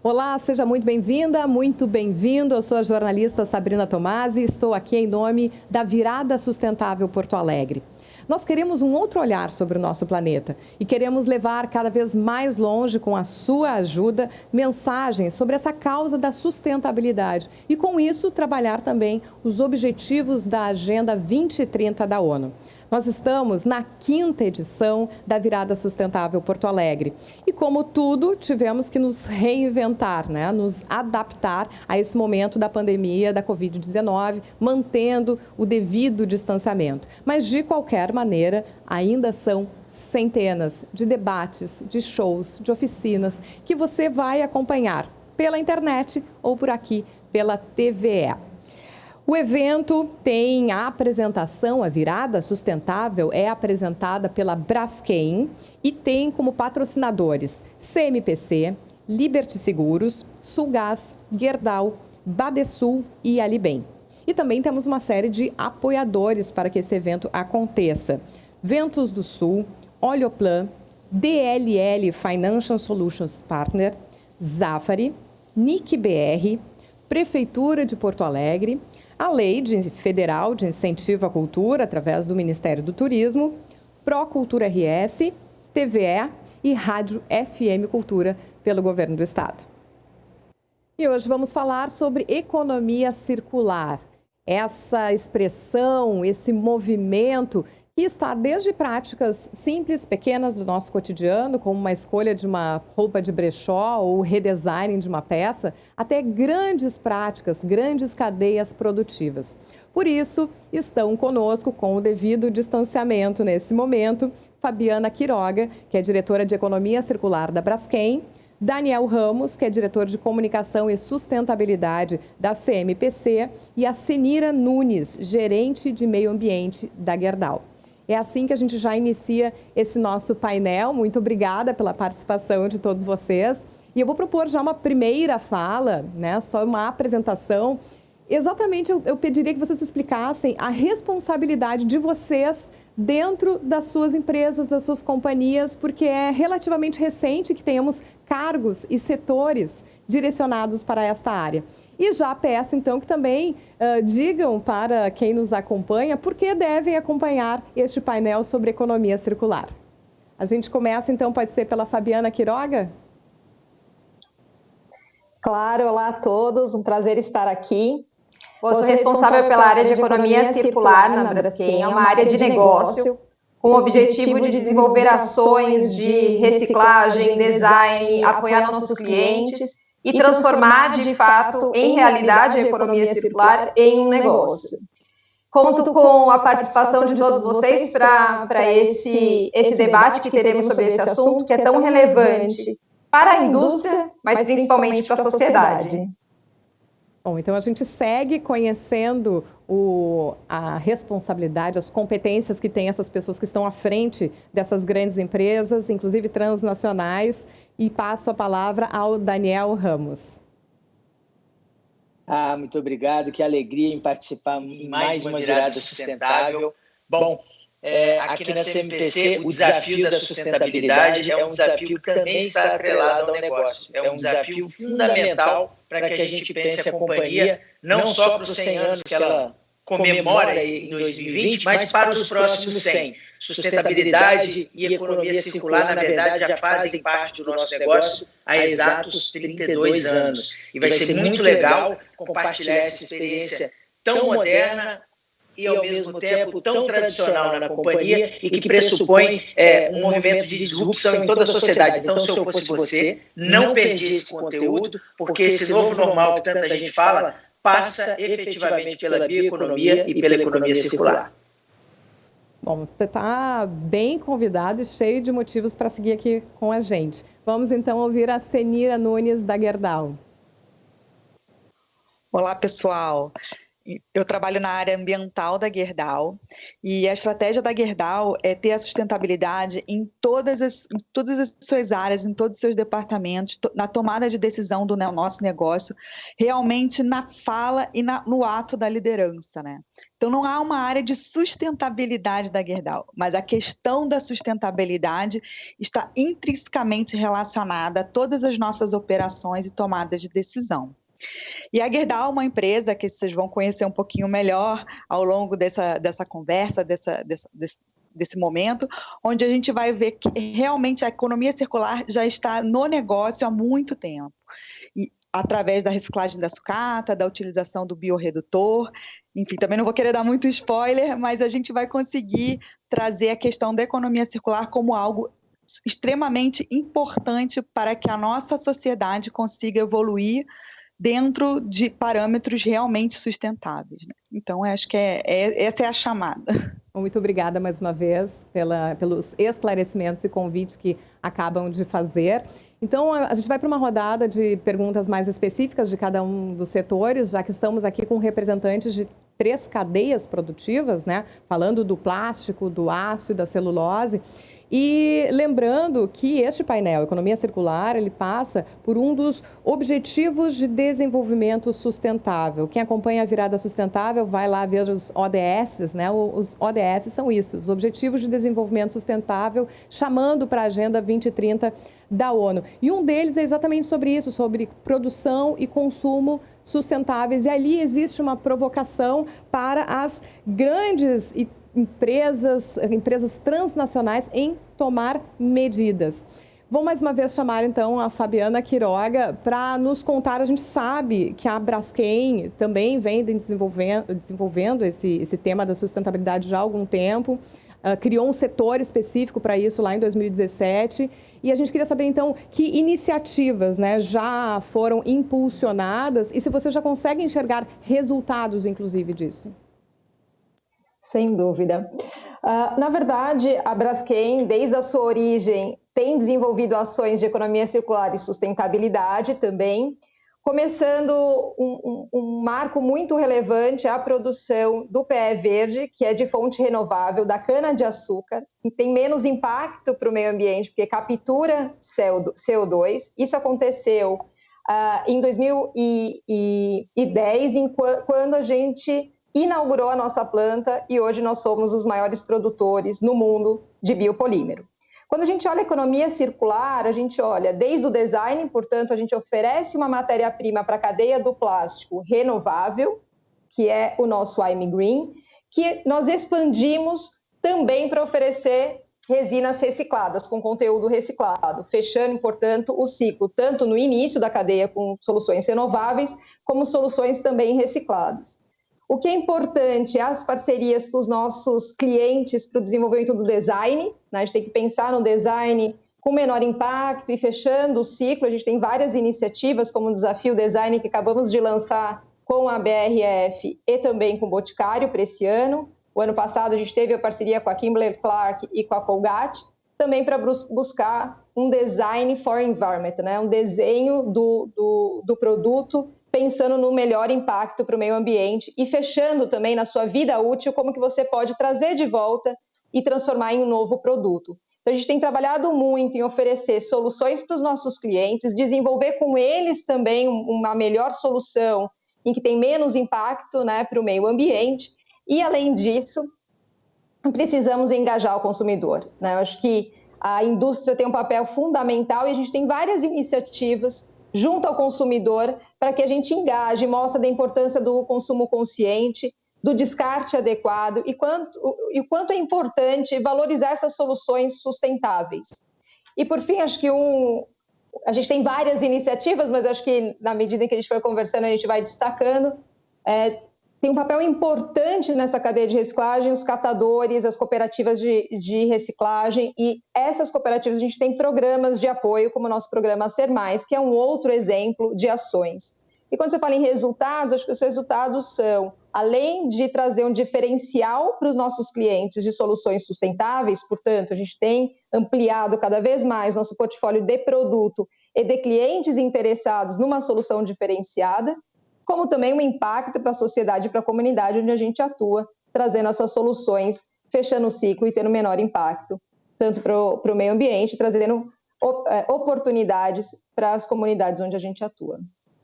Olá, seja muito bem-vinda, muito bem-vindo. Eu sou a jornalista Sabrina Tomasi e estou aqui em nome da Virada Sustentável Porto Alegre. Nós queremos um outro olhar sobre o nosso planeta e queremos levar cada vez mais longe, com a sua ajuda, mensagens sobre essa causa da sustentabilidade e, com isso, trabalhar também os objetivos da Agenda 2030 da ONU. Nós estamos na 5ª edição da Virada Sustentável Porto Alegre. E como tudo, tivemos que nos reinventar, nos adaptar a esse momento da pandemia da Covid-19, mantendo o devido distanciamento. Mas, de qualquer maneira, ainda são centenas de debates, de shows, de oficinas que você vai acompanhar pela internet ou por aqui pela TVE. O evento tem a apresentação, a Virada Sustentável é apresentada pela Braskem e tem como patrocinadores CMPC, Liberty Seguros, Sulgás, Gerdau, Badesul e Alibem. E também temos uma série de apoiadores para que esse evento aconteça. Ventos do Sul, Oleoplan, DLL Financial Solutions Partner, Zafari, NIC BR, Prefeitura de Porto Alegre, a Lei Federal de Incentivo à Cultura, através do Ministério do Turismo, Procultura RS, TVE e Rádio FM Cultura, pelo Governo do Estado. E hoje vamos falar sobre economia circular. Essa expressão, esse movimento que está desde práticas simples, pequenas do nosso cotidiano, como uma escolha de uma roupa de brechó ou redesign de uma peça, até grandes práticas, grandes cadeias produtivas. Por isso, estão conosco, com o devido distanciamento nesse momento, Fabiana Quiroga, que é diretora de Economia Circular da Braskem, Daniel Ramos, que é diretor de Comunicação e Sustentabilidade da CMPC, e a Senira Nunes, gerente de Meio Ambiente da Gerdau. É assim que a gente já inicia esse nosso painel. Muito obrigada pela participação de todos vocês. E eu vou propor já uma primeira fala, só uma apresentação. Exatamente, eu pediria que vocês explicassem a responsabilidade de vocês dentro das suas empresas, das suas companhias, porque é relativamente recente que tenhamos cargos e setores direcionados para esta área. E já peço, então, que também digam para quem nos acompanha por que devem acompanhar este painel sobre economia circular. A gente começa, então, pode ser pela Fabiana Quiroga? Claro, olá a todos, um prazer estar aqui. Eu sou responsável pela área de economia circular na Braskem, é uma área de negócio com o objetivo de desenvolver ações de reciclagem, design, apoiar nossos clientes e transformar, de fato, em realidade, a economia circular em um negócio. Conto com a participação de todos vocês para esse debate que teremos sobre esse assunto, que é tão relevante para a indústria, mas principalmente para a sociedade. Bom, então a gente segue conhecendo a responsabilidade, as competências que têm essas pessoas que estão à frente dessas grandes empresas, inclusive transnacionais, e passo a palavra ao Daniel Ramos. Muito obrigado, que alegria em participar em mais uma virada sustentável. Bom, aqui na CMPC, o desafio da sustentabilidade é um desafio que também está atrelado ao negócio. É um desafio fundamental para que a gente pense a companhia, não só para os 100 anos que ela comemora em 2020, mas para os próximos 100. Sustentabilidade e economia circular, na verdade, já fazem parte do nosso negócio há exatos 32 anos. E vai ser muito legal compartilhar essa experiência tão moderna e, ao mesmo tempo, tão tradicional na companhia e que pressupõe um movimento de disrupção em toda a sociedade. Então, se eu fosse você, não perdesse esse conteúdo, porque esse novo normal que tanta gente fala passa efetivamente pela bioeconomia e pela economia circular. Bom, você está bem convidado e cheio de motivos para seguir aqui com a gente. Vamos então ouvir a Senira Nunes da Gerdau. Olá, pessoal. eu trabalho na área ambiental da Gerdau e a estratégia da Gerdau é ter a sustentabilidade em todas as suas áreas, em todos os seus departamentos, na tomada de decisão do nosso negócio, realmente na fala e no ato da liderança, né? Então não há uma área de sustentabilidade da Gerdau, mas a questão da sustentabilidade está intrinsecamente relacionada a todas as nossas operações e tomadas de decisão. E a Gerdau é uma empresa que vocês vão conhecer um pouquinho melhor ao longo dessa conversa, desse momento, onde a gente vai ver que realmente a economia circular já está no negócio há muito tempo. E, através da reciclagem da sucata, da utilização do biorredutor, enfim, também não vou querer dar muito spoiler, mas a gente vai conseguir trazer a questão da economia circular como algo extremamente importante para que a nossa sociedade consiga evoluir dentro de parâmetros realmente sustentáveis, né? Então, eu acho que essa é a chamada. Muito obrigada mais uma vez pelos esclarecimentos e convites que acabam de fazer. Então, a gente vai para uma rodada de perguntas mais específicas de cada um dos setores, já que estamos aqui com representantes de 3 cadeias produtivas, né? Falando do plástico, do aço e da celulose. E lembrando que este painel, Economia Circular, ele passa por um dos Objetivos de Desenvolvimento Sustentável. Quem acompanha a Virada Sustentável vai lá ver os ODS, né? Os ODS são isso, os Objetivos de Desenvolvimento Sustentável, chamando para a Agenda 2030 da ONU. E um deles é exatamente sobre isso, sobre produção e consumo sustentáveis. E ali existe uma provocação para as grandes empresas transnacionais em tomar medidas. Vou mais uma vez chamar então a Fabiana Quiroga para nos contar. A gente sabe que a Braskem também vem desenvolvendo esse tema da sustentabilidade já há algum tempo. Criou um setor específico para isso lá em 2017. E a gente queria saber, então, que iniciativas, né, já foram impulsionadas e se você já consegue enxergar resultados, inclusive, disso. Sem dúvida. Na verdade, a Braskem, desde a sua origem, tem desenvolvido ações de economia circular e sustentabilidade também, começando um marco muito relevante, a produção do PE verde, que é de fonte renovável, da cana-de-açúcar, que tem menos impacto para o meio ambiente, porque captura CO2. Isso aconteceu em 2010, quando a gente inaugurou a nossa planta e hoje nós somos os maiores produtores no mundo de biopolímero. Quando a gente olha a economia circular, a gente olha desde o design, portanto, a gente oferece uma matéria-prima para a cadeia do plástico renovável, que é o nosso I'm Green, que nós expandimos também para oferecer resinas recicladas, com conteúdo reciclado, fechando, portanto, o ciclo, tanto no início da cadeia com soluções renováveis, como soluções também recicladas. O que é importante é as parcerias com os nossos clientes para o desenvolvimento do design, né? A gente tem que pensar no design com menor impacto e fechando o ciclo. A gente tem várias iniciativas, como o Desafio Design, que acabamos de lançar com a BRF e também com o Boticário para esse ano. O ano passado a gente teve a parceria com a Kimberly-Clark e com a Colgate, também para buscar um design for environment, né? Um desenho do produto pensando no melhor impacto para o meio ambiente e fechando também na sua vida útil como que você pode trazer de volta e transformar em um novo produto. Então, a gente tem trabalhado muito em oferecer soluções para os nossos clientes, desenvolver com eles também uma melhor solução em que tem menos impacto, né, para o meio ambiente. E, além disso, precisamos engajar o consumidor, né? Eu acho que a indústria tem um papel fundamental e a gente tem várias iniciativas junto ao consumidor para que a gente engaje, mostre da importância do consumo consciente, do descarte adequado e quanto é importante valorizar essas soluções sustentáveis. E, por fim, acho que a gente tem várias iniciativas, mas acho que, na medida em que a gente for conversando, a gente vai destacando. Tem um papel importante nessa cadeia de reciclagem, os catadores, as cooperativas de reciclagem, e essas cooperativas a gente tem programas de apoio, como o nosso programa Ser Mais, que é um outro exemplo de ações. E quando você fala em resultados, acho que os resultados são, além de trazer um diferencial para os nossos clientes de soluções sustentáveis, portanto, a gente tem ampliado cada vez mais nosso portfólio de produto e de clientes interessados numa solução diferenciada. como também um impacto para a sociedade e para a comunidade onde a gente atua, trazendo essas soluções, fechando o ciclo e tendo menor impacto, tanto para o meio ambiente, trazendo oportunidades para as comunidades onde a gente atua.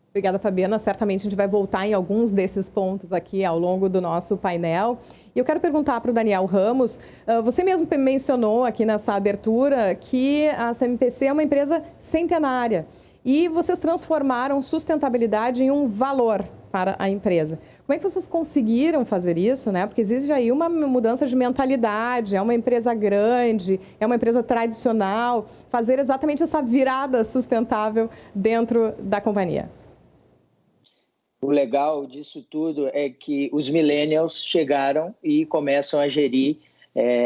Obrigada, Fabiana. Certamente a gente vai voltar em alguns desses pontos aqui ao longo do nosso painel. E eu quero perguntar para o Daniel Ramos, você mesmo mencionou aqui nessa abertura que a CMPC é uma empresa centenária e vocês transformaram sustentabilidade em um valor para a empresa. Como é que vocês conseguiram fazer isso, né? Porque existe aí uma mudança de mentalidade, é uma empresa grande, é uma empresa tradicional, fazer exatamente essa virada sustentável dentro da companhia. O legal disso tudo é que os millennials chegaram e começam a gerir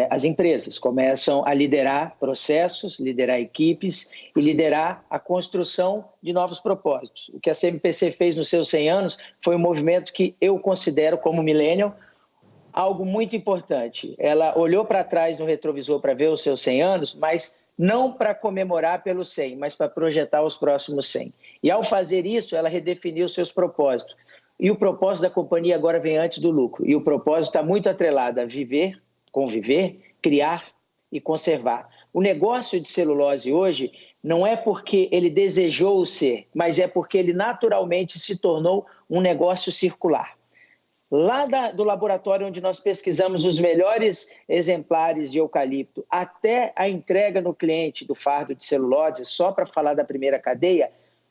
as empresas, começam a liderar processos, liderar equipes e liderar a construção de novos propósitos. O que a CMPC fez nos seus 100 anos foi um movimento que eu considero, como millennial, algo muito importante. Ela olhou para trás no retrovisor para ver os seus 100 anos, mas não para comemorar pelos 100, mas para projetar os próximos 100. E ao fazer isso, ela redefiniu seus propósitos. E o propósito da companhia agora vem antes do lucro. E o propósito está muito atrelado a viver, conviver, criar e conservar. O negócio de celulose hoje não é porque ele desejou ser, mas é porque ele naturalmente se tornou um negócio circular. Lá do laboratório onde nós pesquisamos os melhores exemplares de eucalipto até a entrega no cliente do fardo de celulose, só para falar da primeira cadeia,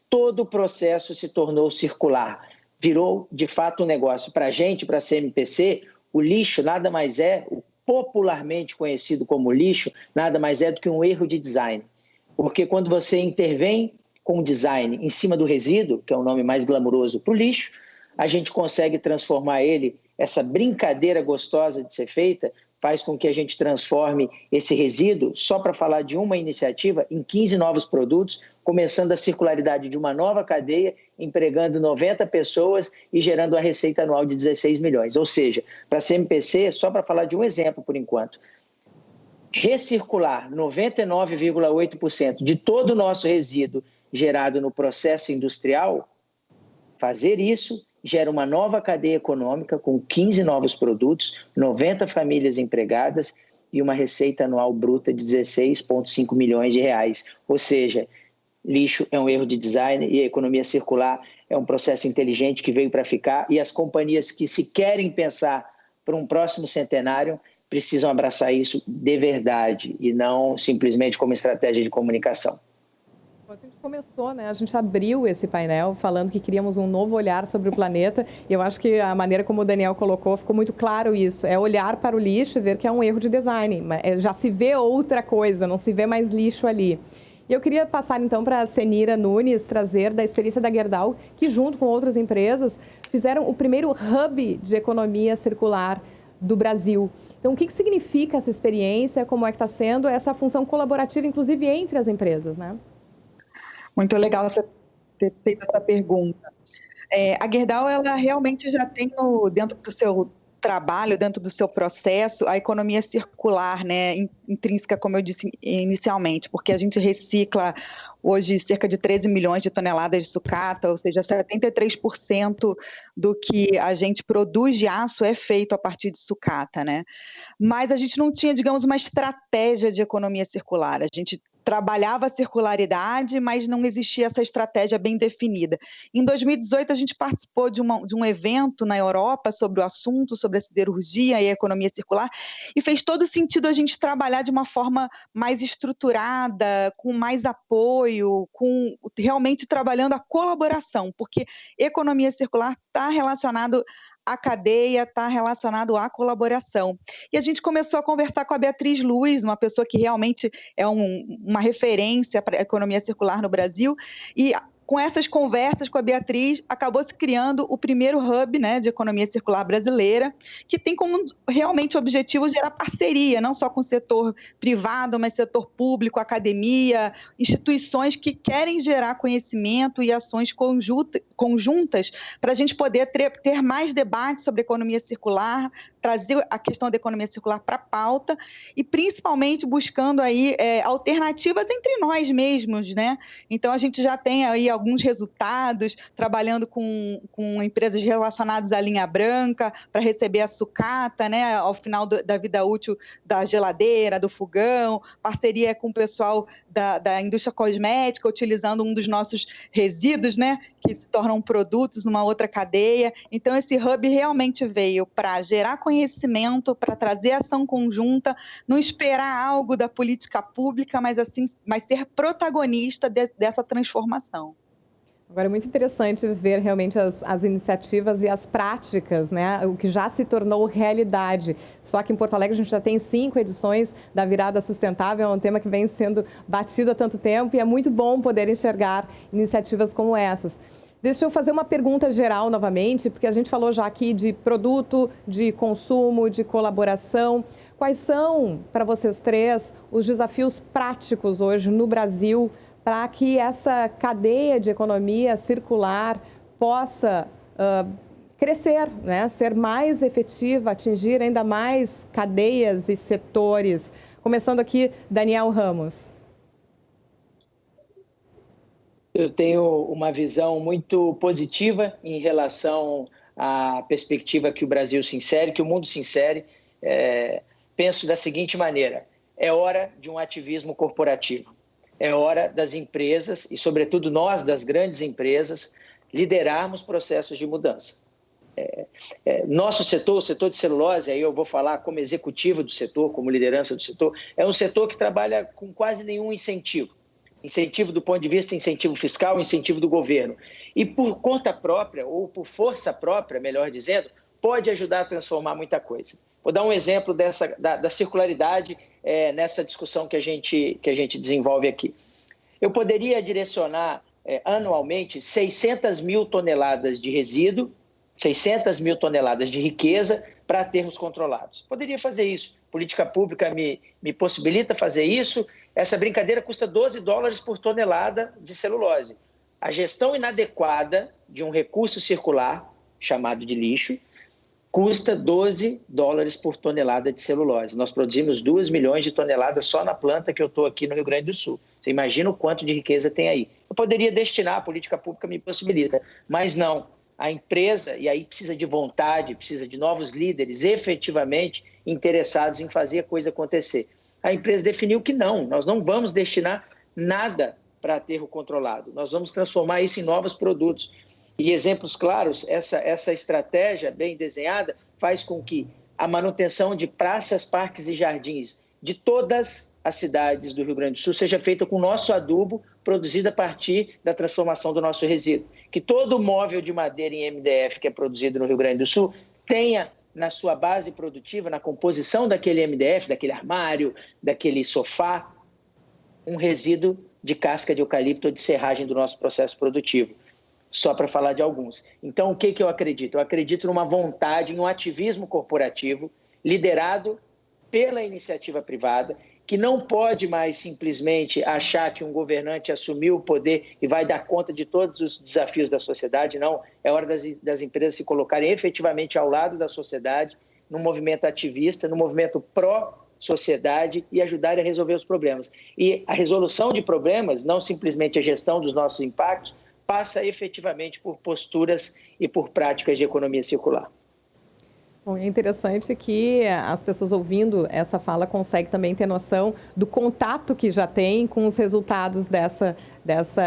todo o processo se tornou circular. Virou, de fato, um negócio. Para a gente, para a CMPC, o lixo nada mais é, o popularmente conhecido como lixo, nada mais é do que um erro de design. Porque quando você intervém com o design em cima do resíduo, que é o nome mais glamuroso para o lixo, a gente consegue transformar ele, essa brincadeira gostosa de ser feita, faz com que a gente transforme esse resíduo, só para falar de uma iniciativa, em 15 novos produtos, começando a circularidade de uma nova cadeia, empregando 90 pessoas e gerando a receita anual de 16 milhões. Ou seja, para a CMPC, só para falar de um exemplo por enquanto, recircular 99,8% de todo o nosso resíduo gerado no processo industrial, fazer isso gera uma nova cadeia econômica com 15 novos produtos, 90 famílias empregadas e uma receita anual bruta de 16,5 milhões de reais. Ou seja, lixo é um erro de design e a economia circular é um processo inteligente que veio para ficar, e as companhias que se querem pensar para um próximo centenário precisam abraçar isso de verdade e não simplesmente como estratégia de comunicação. A gente começou, né? A gente abriu esse painel falando que queríamos um novo olhar sobre o planeta, e eu acho que a maneira como o Daniel colocou ficou muito claro isso. É olhar para o lixo e ver que é um erro de design. Já se vê outra coisa, não se vê mais lixo ali. E eu queria passar então para a Senira Nunes trazer da experiência da Gerdau, que junto com outras empresas fizeram o primeiro hub de economia circular do Brasil. Então, o que significa essa experiência? Como é que está sendo essa função colaborativa, inclusive entre as empresas, né? Muito legal você ter feito essa pergunta. A Gerdau, ela realmente já tem dentro do seu trabalho, dentro do seu processo, a economia circular, né, intrínseca, como eu disse inicialmente, porque a gente recicla hoje cerca de 13 milhões de toneladas de sucata, ou seja, 73% do que a gente produz de aço é feito a partir de sucata, né? Mas a gente não tinha, digamos, uma estratégia de economia circular. A gente trabalhava a circularidade, mas não existia essa estratégia bem definida. Em 2018, a gente participou de um evento na Europa sobre o assunto, sobre a siderurgia e a economia circular, e fez todo sentido a gente trabalhar de uma forma mais estruturada, com mais apoio, com realmente trabalhando a colaboração, porque economia circular está relacionado à cadeia, está relacionado à colaboração. E a gente começou a conversar com a Beatriz Luz, uma pessoa que realmente é uma referência para a economia circular no Brasil, e com essas conversas com a Beatriz, acabou se criando o primeiro hub, né, de economia circular brasileira, que tem como realmente objetivo gerar parceria, não só com o setor privado, mas setor público, academia, instituições que querem gerar conhecimento e ações conjuntas para a gente poder ter mais debate sobre economia circular, trazer a questão da economia circular para a pauta e principalmente buscando aí alternativas entre nós mesmos, né? Então a gente já tem aí alguns resultados trabalhando com empresas relacionadas à linha branca para receber a sucata, né? Ao final da vida útil da geladeira, do fogão, parceria com o pessoal da indústria cosmética, utilizando um dos nossos resíduos, né? Que se tornam produtos numa outra cadeia. Então esse hub realmente veio para gerar conhecimento, para trazer ação conjunta, não esperar algo da política pública, mas ser protagonista dessa transformação. Agora é muito interessante ver realmente as iniciativas e as práticas, né? O que já se tornou realidade. Só que em Porto Alegre a gente já tem 5 edições da Virada Sustentável, é um tema que vem sendo batido há tanto tempo e é muito bom poder enxergar iniciativas como essas. Deixa eu fazer uma pergunta geral novamente, porque a gente falou já aqui de produto, de consumo, de colaboração. Quais são, para vocês três, os desafios práticos hoje no Brasil para que essa cadeia de economia circular possa crescer, né? Ser mais efetiva, atingir ainda mais cadeias e setores? Começando aqui, Daniel Ramos. Eu tenho uma visão muito positiva em relação à perspectiva que o Brasil se insere, que o mundo se insere. Penso da seguinte maneira: é hora de um ativismo corporativo. É hora das empresas, e sobretudo nós, das grandes empresas, liderarmos processos de mudança. Nosso setor, o setor de celulose, aí eu vou falar como executivo do setor, como liderança do setor, é um setor que trabalha com quase nenhum incentivo. Incentivo do ponto de vista incentivo fiscal, incentivo do governo. E por conta própria, ou por força própria, melhor dizendo, pode ajudar a transformar muita coisa. Vou dar um exemplo da circularidade nessa discussão que a gente desenvolve aqui. Eu poderia direcionar anualmente 600 mil toneladas de resíduo, 600 mil toneladas de riqueza para aterros controlados. Poderia fazer isso. Política pública me possibilita fazer isso. Essa brincadeira custa $12 por tonelada de celulose. A gestão inadequada de um recurso circular, chamado de lixo, custa $12 por tonelada de celulose. Nós produzimos 2 milhões de toneladas só na planta que eu estou aqui no Rio Grande do Sul. Você imagina o quanto de riqueza tem aí. Eu poderia destinar, a política pública me possibilita, mas não. A empresa, e aí precisa de vontade, precisa de novos líderes efetivamente interessados em fazer a coisa acontecer. A empresa definiu que não, nós não vamos destinar nada para aterro controlado. Nós vamos transformar isso em novos produtos. E exemplos claros, essa estratégia bem desenhada faz com que a manutenção de praças, parques e jardins de todas as cidades do Rio Grande do Sul seja feita com o nosso adubo produzido a partir da transformação do nosso resíduo. Que todo móvel de madeira em MDF que é produzido no Rio Grande do Sul tenha na sua base produtiva, na composição daquele MDF, daquele armário, daquele sofá, um resíduo de casca de eucalipto ou de serragem do nosso processo produtivo. Só para falar de alguns. Então, o que eu acredito? Eu acredito numa vontade, num ativismo corporativo liderado pela iniciativa privada, que não pode mais simplesmente achar que um governante assumiu o poder e vai dar conta de todos os desafios da sociedade. Não, é hora das empresas se colocarem efetivamente ao lado da sociedade, num movimento ativista, num movimento pró-sociedade e ajudarem a resolver os problemas. E a resolução de problemas, não simplesmente a gestão dos nossos impactos, passa efetivamente por posturas e por práticas de economia circular. Bom, é interessante que as pessoas ouvindo essa fala conseguem também ter noção do contato que já tem com os resultados dessa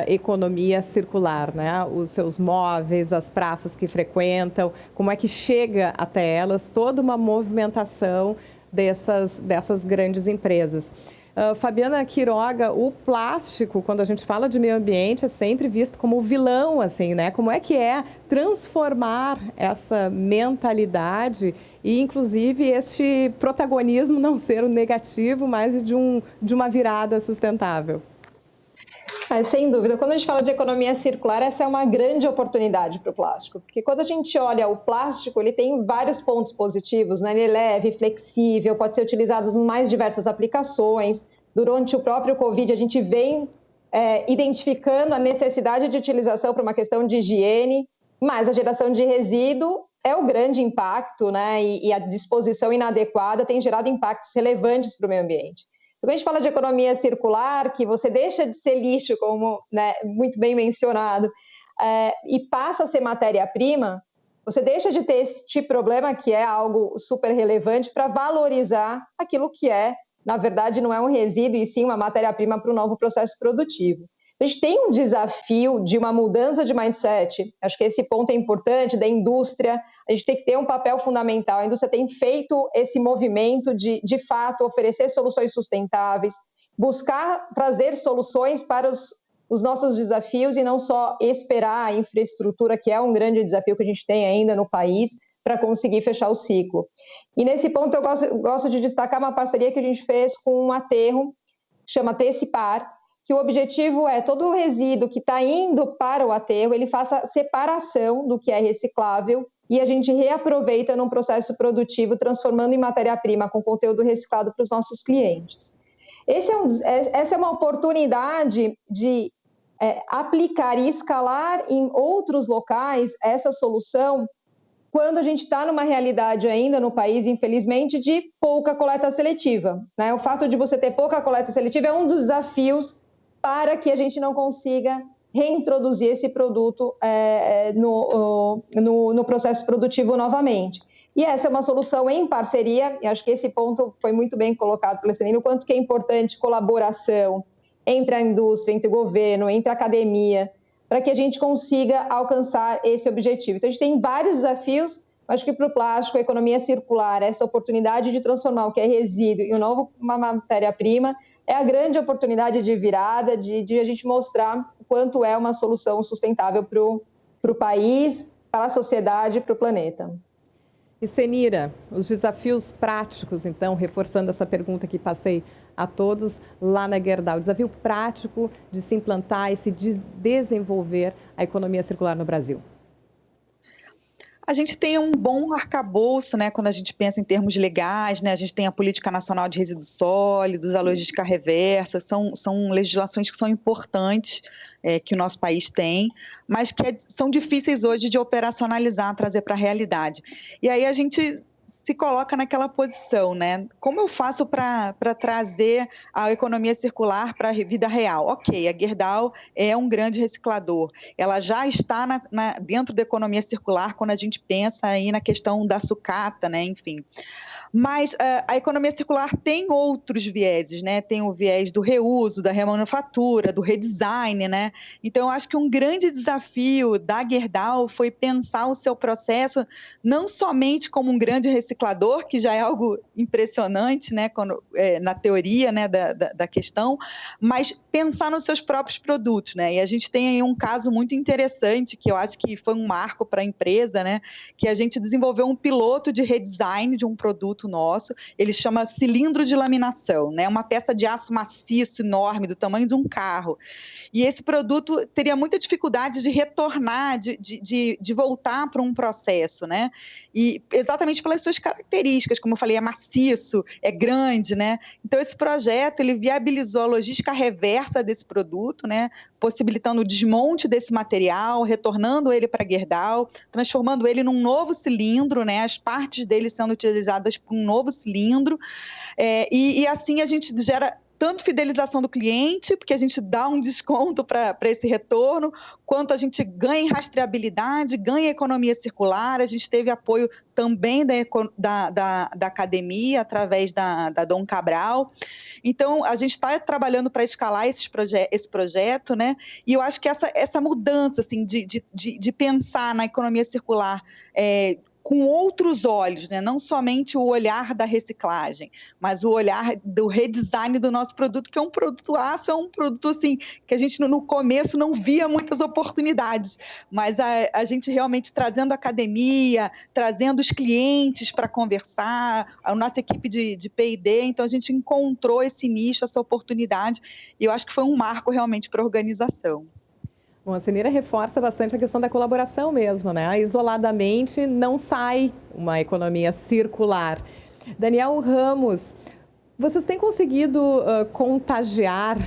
economia circular, né? Os seus móveis, as praças que frequentam, como é que chega até elas, toda uma movimentação dessas grandes empresas. Fabiana Quiroga, o plástico, quando a gente fala de meio ambiente, é sempre visto como o vilão, assim, né? Como é que é transformar essa mentalidade e, inclusive, este protagonismo não ser o negativo, mas de uma virada sustentável? Sem dúvida, quando a gente fala de economia circular, essa é uma grande oportunidade para o plástico, porque quando a gente olha o plástico, ele tem vários pontos positivos, né? Ele é leve, flexível, pode ser utilizado em mais diversas aplicações. Durante o próprio Covid, a gente vem identificando a necessidade de utilização para uma questão de higiene, mas a geração de resíduo é o grande impacto, né? E a disposição inadequada tem gerado impactos relevantes para o meio ambiente. Quando a gente fala de economia circular, que você deixa de ser lixo, como, né, muito bem mencionado, e passa a ser matéria-prima, você deixa de ter este problema, que é algo super relevante, para valorizar aquilo que na verdade, não é um resíduo, e sim uma matéria-prima para o novo processo produtivo. A gente tem um desafio de uma mudança de mindset, acho que esse ponto é importante, da indústria, a gente tem que ter um papel fundamental, a indústria tem feito esse movimento de fato, oferecer soluções sustentáveis, buscar trazer soluções para os nossos desafios e não só esperar a infraestrutura, que é um grande desafio que a gente tem ainda no país, para conseguir fechar o ciclo. E nesse ponto eu gosto de destacar uma parceria que a gente fez com um aterro, que chama Tecipar, que o objetivo é todo o resíduo que está indo para o aterro, ele faça separação do que é reciclável e a gente reaproveita num processo produtivo, transformando em matéria-prima com conteúdo reciclado para os nossos clientes. Essa é uma oportunidade de aplicar e escalar em outros locais essa solução, quando a gente está numa realidade ainda no país, infelizmente, de pouca coleta seletiva, né? O fato de você ter pouca coleta seletiva é um dos desafios para que a gente não consiga reintroduzir esse produto no processo produtivo novamente. E essa é uma solução em parceria, e acho que esse ponto foi muito bem colocado pela Senina, o quanto que é importante colaboração entre a indústria, entre o governo, entre a academia, para que a gente consiga alcançar esse objetivo. Então, a gente tem vários desafios, acho que para o plástico, a economia circular, essa oportunidade de transformar o que é resíduo em uma matéria-prima, é a grande oportunidade de virada, de a gente mostrar o quanto é uma solução sustentável para o país, para a sociedade e para o planeta. E Senira, os desafios práticos, então, reforçando essa pergunta que passei a todos lá na Gerdau, o desafio prático de se implantar e se desenvolver a economia circular no Brasil. A gente tem um bom arcabouço, né, quando a gente pensa em termos legais, né, a gente tem a Política Nacional de Resíduos Sólidos, a Logística Reversa, são legislações que são importantes, que o nosso país tem, mas que são difíceis hoje de operacionalizar, trazer para a realidade. E aí a gente se coloca naquela posição, né? Como eu faço para trazer a economia circular para a vida real? Ok, a Gerdau é um grande reciclador, ela já está dentro da economia circular quando a gente pensa aí na questão da sucata, né? Enfim. Mas a economia circular tem outros vieses, né? Tem o viés do reuso, da remanufatura, do redesign, né? Então, eu acho que um grande desafio da Gerdau foi pensar o seu processo não somente como um grande reciclador, que já é algo impressionante, né? Na teoria, né? da questão, mas pensar nos seus próprios produtos, né? E a gente tem aí um caso muito interessante, que eu acho que foi um marco para a empresa, né? Que a gente desenvolveu um piloto de redesign de um produto nosso, ele chama cilindro de laminação, né? Uma peça de aço maciço, enorme, do tamanho de um carro. E esse produto teria muita dificuldade de retornar, de voltar para um processo, né? E exatamente pelas suas características, como eu falei, é maciço, é grande, né? Então, esse projeto, ele viabilizou a logística reversa desse produto, né? Possibilitando o desmonte desse material, retornando ele para a Gerdau, transformando ele num novo cilindro, né? As partes dele sendo utilizadas para um novo cilindro, e assim a gente gera tanto fidelização do cliente, porque a gente dá um desconto para esse retorno, quanto a gente ganha em rastreabilidade, ganha economia circular, a gente teve apoio também da academia, através da Dom Cabral. Então, a gente está trabalhando para escalar esse projeto, né? E eu acho que essa mudança assim, de pensar na economia circular com outros olhos, né? Não somente o olhar da reciclagem, mas o olhar do redesign do nosso produto, que é um produto aço, é um produto assim, que a gente no começo não via muitas oportunidades, mas a gente realmente trazendo a academia, trazendo os clientes para conversar, a nossa equipe de P&D, então a gente encontrou esse nicho, essa oportunidade, e eu acho que foi um marco realmente para a organização. Bom, a Senira reforça bastante a questão da colaboração mesmo, né? Isoladamente não sai uma economia circular. Daniel Ramos, vocês têm conseguido contagiar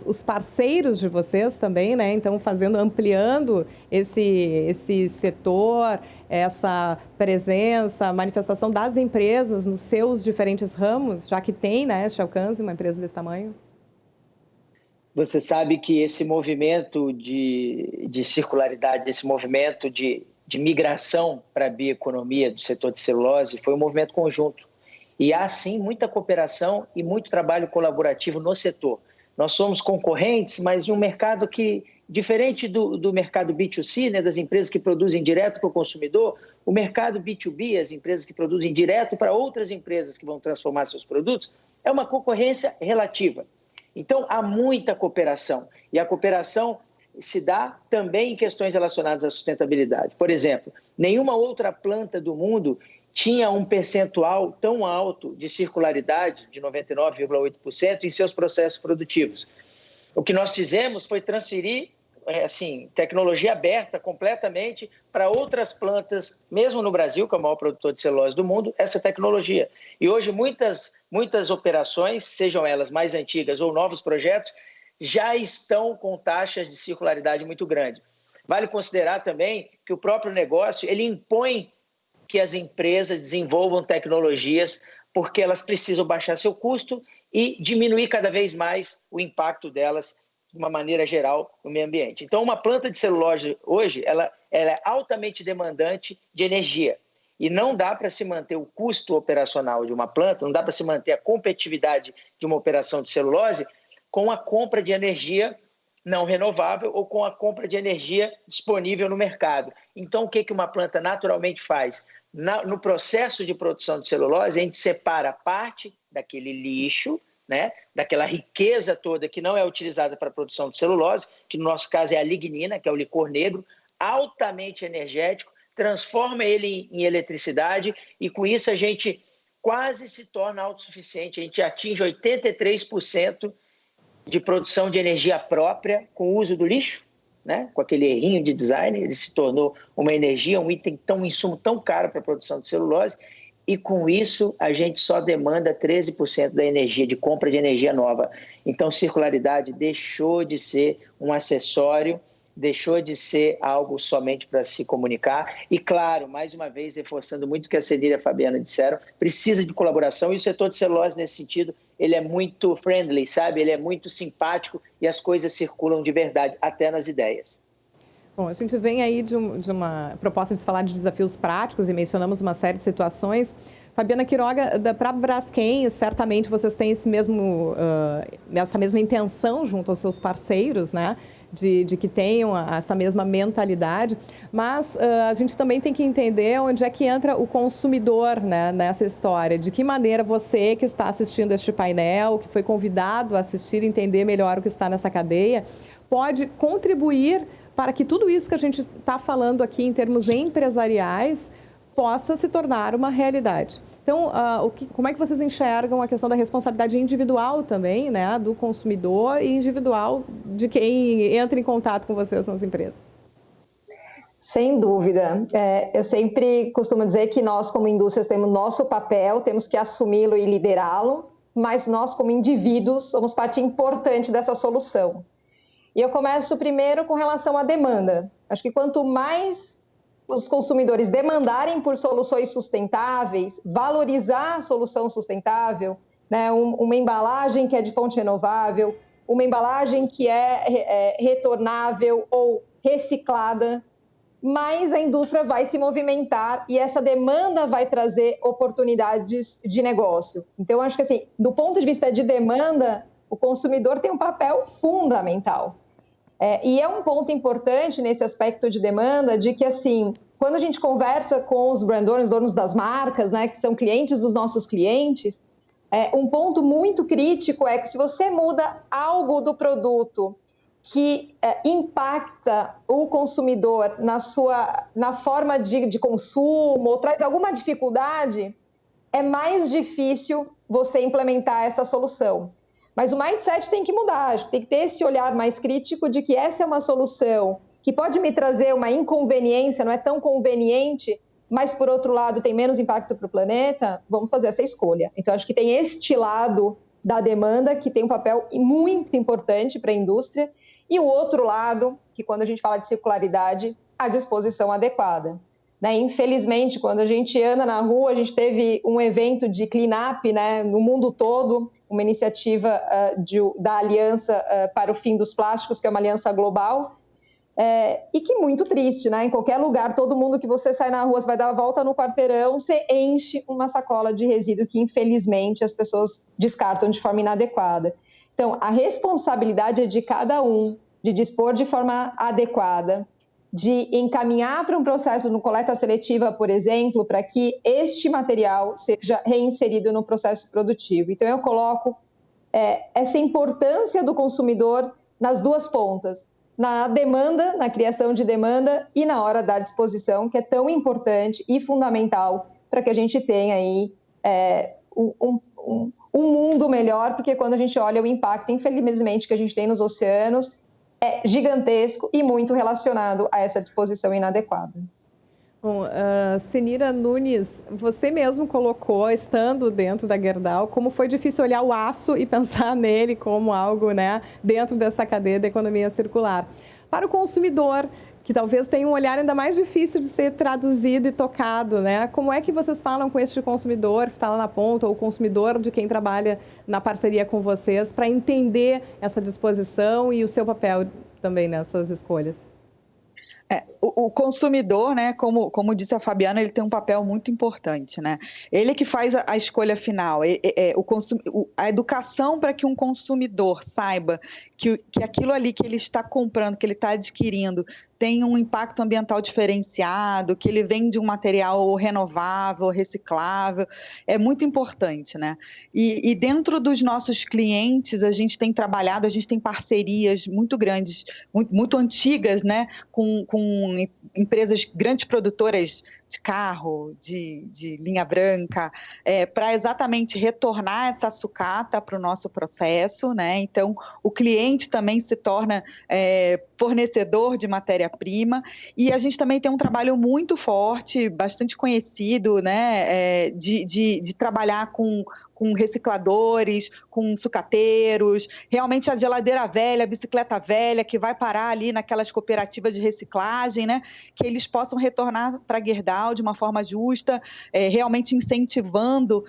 os parceiros de vocês também, né? Então, ampliando esse setor, essa presença, manifestação das empresas nos seus diferentes ramos, já que tem, né, este alcance, uma empresa desse tamanho? Você sabe que esse movimento de circularidade, esse movimento de migração para a bioeconomia do setor de celulose foi um movimento conjunto. E há, sim, muita cooperação e muito trabalho colaborativo no setor. Nós somos concorrentes, mas de um mercado que, diferente do mercado B2C, né, das empresas que produzem direto para o consumidor, o mercado B2B, as empresas que produzem direto para outras empresas que vão transformar seus produtos, é uma concorrência relativa. Então, há muita cooperação. E a cooperação se dá também em questões relacionadas à sustentabilidade. Por exemplo, nenhuma outra planta do mundo tinha um percentual tão alto de circularidade, de 99,8%, em seus processos produtivos. O que nós fizemos foi transferir tecnologia aberta completamente para outras plantas, mesmo no Brasil, que é o maior produtor de celulose do mundo, essa tecnologia. E hoje muitas operações, sejam elas mais antigas ou novos projetos, já estão com taxas de circularidade muito grandes. Vale considerar também que o próprio negócio ele impõe que as empresas desenvolvam tecnologias porque elas precisam baixar seu custo e diminuir cada vez mais o impacto delas de uma maneira geral no meio ambiente. Então, uma planta de celulose hoje ela é altamente demandante de energia e não dá para se manter o custo operacional de uma planta, não dá para se manter a competitividade de uma operação de celulose com a compra de energia não renovável ou com a compra de energia disponível no mercado. Então, o que uma planta naturalmente faz? No processo de produção de celulose, a gente separa parte daquele lixo, né, daquela riqueza toda que não é utilizada para a produção de celulose, que no nosso caso é a lignina, que é o licor negro, altamente energético, transforma ele em eletricidade e com isso a gente quase se torna autossuficiente, a gente atinge 83% de produção de energia própria com o uso do lixo, né? Com aquele errinho de design, ele se tornou uma energia, um insumo tão caro para a produção de celulose, e com isso a gente só demanda 13% da energia, de compra de energia nova. Então, circularidade deixou de ser um acessório, deixou de ser algo somente para se comunicar. E, claro, mais uma vez, reforçando muito o que a Cenira e a Fabiana disseram, precisa de colaboração e o setor de celulose, nesse sentido, ele é muito friendly, sabe? Ele é muito simpático e as coisas circulam de verdade, até nas ideias. Bom, a gente vem aí de uma proposta de falar de desafios práticos e mencionamos uma série de situações. Fabiana Quiroga, para a Braskem, certamente vocês têm essa mesma intenção junto aos seus parceiros, né? De que tenham essa mesma mentalidade, mas a gente também tem que entender onde é que entra o consumidor, né, nessa história. De que maneira você que está assistindo este painel, que foi convidado a assistir e entender melhor o que está nessa cadeia, pode contribuir para que tudo isso que a gente está falando aqui em termos empresariais possa se tornar uma realidade. Então, como é que vocês enxergam a questão da responsabilidade individual também, né, do consumidor e individual de quem entra em contato com vocês nas empresas? Sem dúvida. Eu sempre costumo dizer que nós, como indústrias, temos nosso papel, temos que assumi-lo e liderá-lo, mas nós, como indivíduos, somos parte importante dessa solução. E eu começo primeiro com relação à demanda. Acho que quanto mais os consumidores demandarem por soluções sustentáveis, valorizar a solução sustentável, né? Uma embalagem que é de fonte renovável, uma embalagem que é retornável ou reciclada, mais a indústria vai se movimentar e essa demanda vai trazer oportunidades de negócio. Então, acho que assim, do ponto de vista de demanda, o consumidor tem um papel fundamental. E é um ponto importante nesse aspecto de demanda, de que, assim, quando a gente conversa com os brand owners, donos das marcas, né, que são clientes dos nossos clientes, um ponto muito crítico é que se você muda algo do produto que impacta o consumidor na forma de consumo ou traz alguma dificuldade, é mais difícil você implementar essa solução. Mas o mindset tem que mudar, acho que tem que ter esse olhar mais crítico de que essa é uma solução que pode me trazer uma inconveniência, não é tão conveniente, mas, por outro lado, tem menos impacto para o planeta, vamos fazer essa escolha. Então, acho que tem este lado da demanda, que tem um papel muito importante para a indústria, e o outro lado, que quando a gente fala de circularidade, a disposição adequada. Infelizmente, quando a gente anda na rua, a gente teve um evento de clean-up, no mundo todo, uma iniciativa da Aliança para o Fim dos Plásticos, que é uma aliança global, e que muito triste, em qualquer lugar, todo mundo que você sai na rua, você vai dar a volta no quarteirão, você enche uma sacola de resíduo que, infelizmente, as pessoas descartam de forma inadequada. Então, a responsabilidade é de cada um, de dispor de forma adequada, de encaminhar para um processo de coleta seletiva, por exemplo, para que este material seja reinserido no processo produtivo. Então, eu coloco essa importância do consumidor nas duas pontas, na demanda, na criação de demanda e na hora da disposição, que é tão importante e fundamental para que a gente tenha aí um mundo melhor, porque quando a gente olha o impacto, infelizmente, que a gente tem nos oceanos, é gigantesco e muito relacionado a essa disposição inadequada. Bom, Senira Nunes, você mesmo colocou, estando dentro da Gerdau, como foi difícil olhar o aço e pensar nele como algo, dentro dessa cadeia da economia circular. Para o consumidor, que talvez tenha um olhar ainda mais difícil de ser traduzido e tocado, como é que vocês falam com este consumidor que está lá na ponta, ou o consumidor de quem trabalha na parceria com vocês, para entender essa disposição e o seu papel também nessas escolhas? O consumidor, como disse a Fabiana, ele tem um papel muito importante, Ele que faz a escolha final, a educação para que um consumidor saiba que aquilo ali que ele está comprando, que ele está adquirindo, tem um impacto ambiental diferenciado, que ele vem de um material renovável, reciclável, é muito importante, E dentro dos nossos clientes, a gente tem trabalhado, a gente tem parcerias muito grandes, muito antigas, com empresas, grandes produtoras de carro, de linha branca, para exatamente retornar essa sucata para o nosso processo, Então, o cliente também se torna fornecedor de matéria-prima, e a gente também tem um trabalho muito forte, bastante conhecido, de trabalhar com recicladores, com sucateiros, realmente a geladeira velha, a bicicleta velha, que vai parar ali naquelas cooperativas de reciclagem, que eles possam retornar para a Gerdau de uma forma justa, realmente incentivando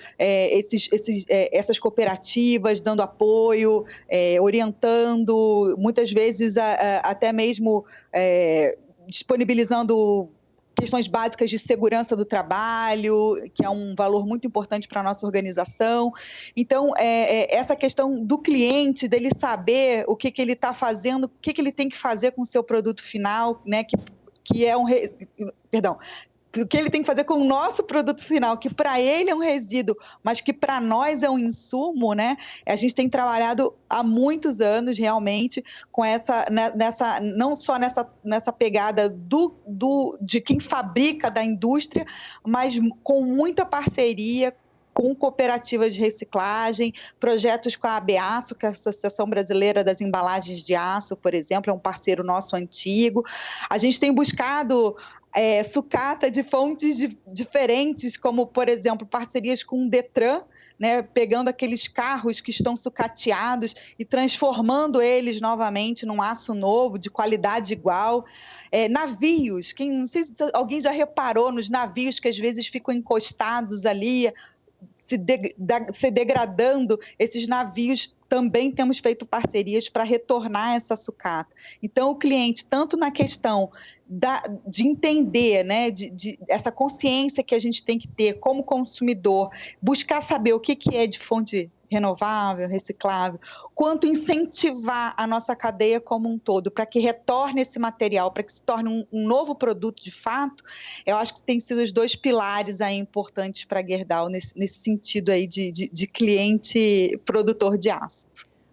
essas cooperativas, dando apoio, orientando, muitas vezes até mesmo disponibilizando questões básicas de segurança do trabalho, que é um valor muito importante para a nossa organização. Então, essa questão do cliente, dele saber o que ele está fazendo, o que ele tem que fazer com o seu produto final, que é o que ele tem que fazer com o nosso produto final, que para ele é um resíduo, mas que para nós é um insumo, A gente tem trabalhado há muitos anos, realmente, com não só nessa pegada de quem fabrica, da indústria, mas com muita parceria com cooperativas de reciclagem, projetos com a ABAço, que é a Associação Brasileira das Embalagens de Aço, por exemplo, é um parceiro nosso antigo. A gente tem buscado sucata de fontes diferentes, como, por exemplo, parcerias com o Detran, pegando aqueles carros que estão sucateados e transformando eles novamente num aço novo, de qualidade igual. Navios, não sei se alguém já reparou nos navios que às vezes ficam encostados ali, se degradando, esses navios também temos feito parcerias para retornar essa sucata. Então, o cliente, tanto na questão de entender, de essa consciência que a gente tem que ter como consumidor, buscar saber o que é de fonte renovável, reciclável, quanto incentivar a nossa cadeia como um todo para que retorne esse material, para que se torne um novo produto de fato, eu acho que tem sido os dois pilares aí importantes para a Gerdau nesse sentido aí de cliente produtor de aço.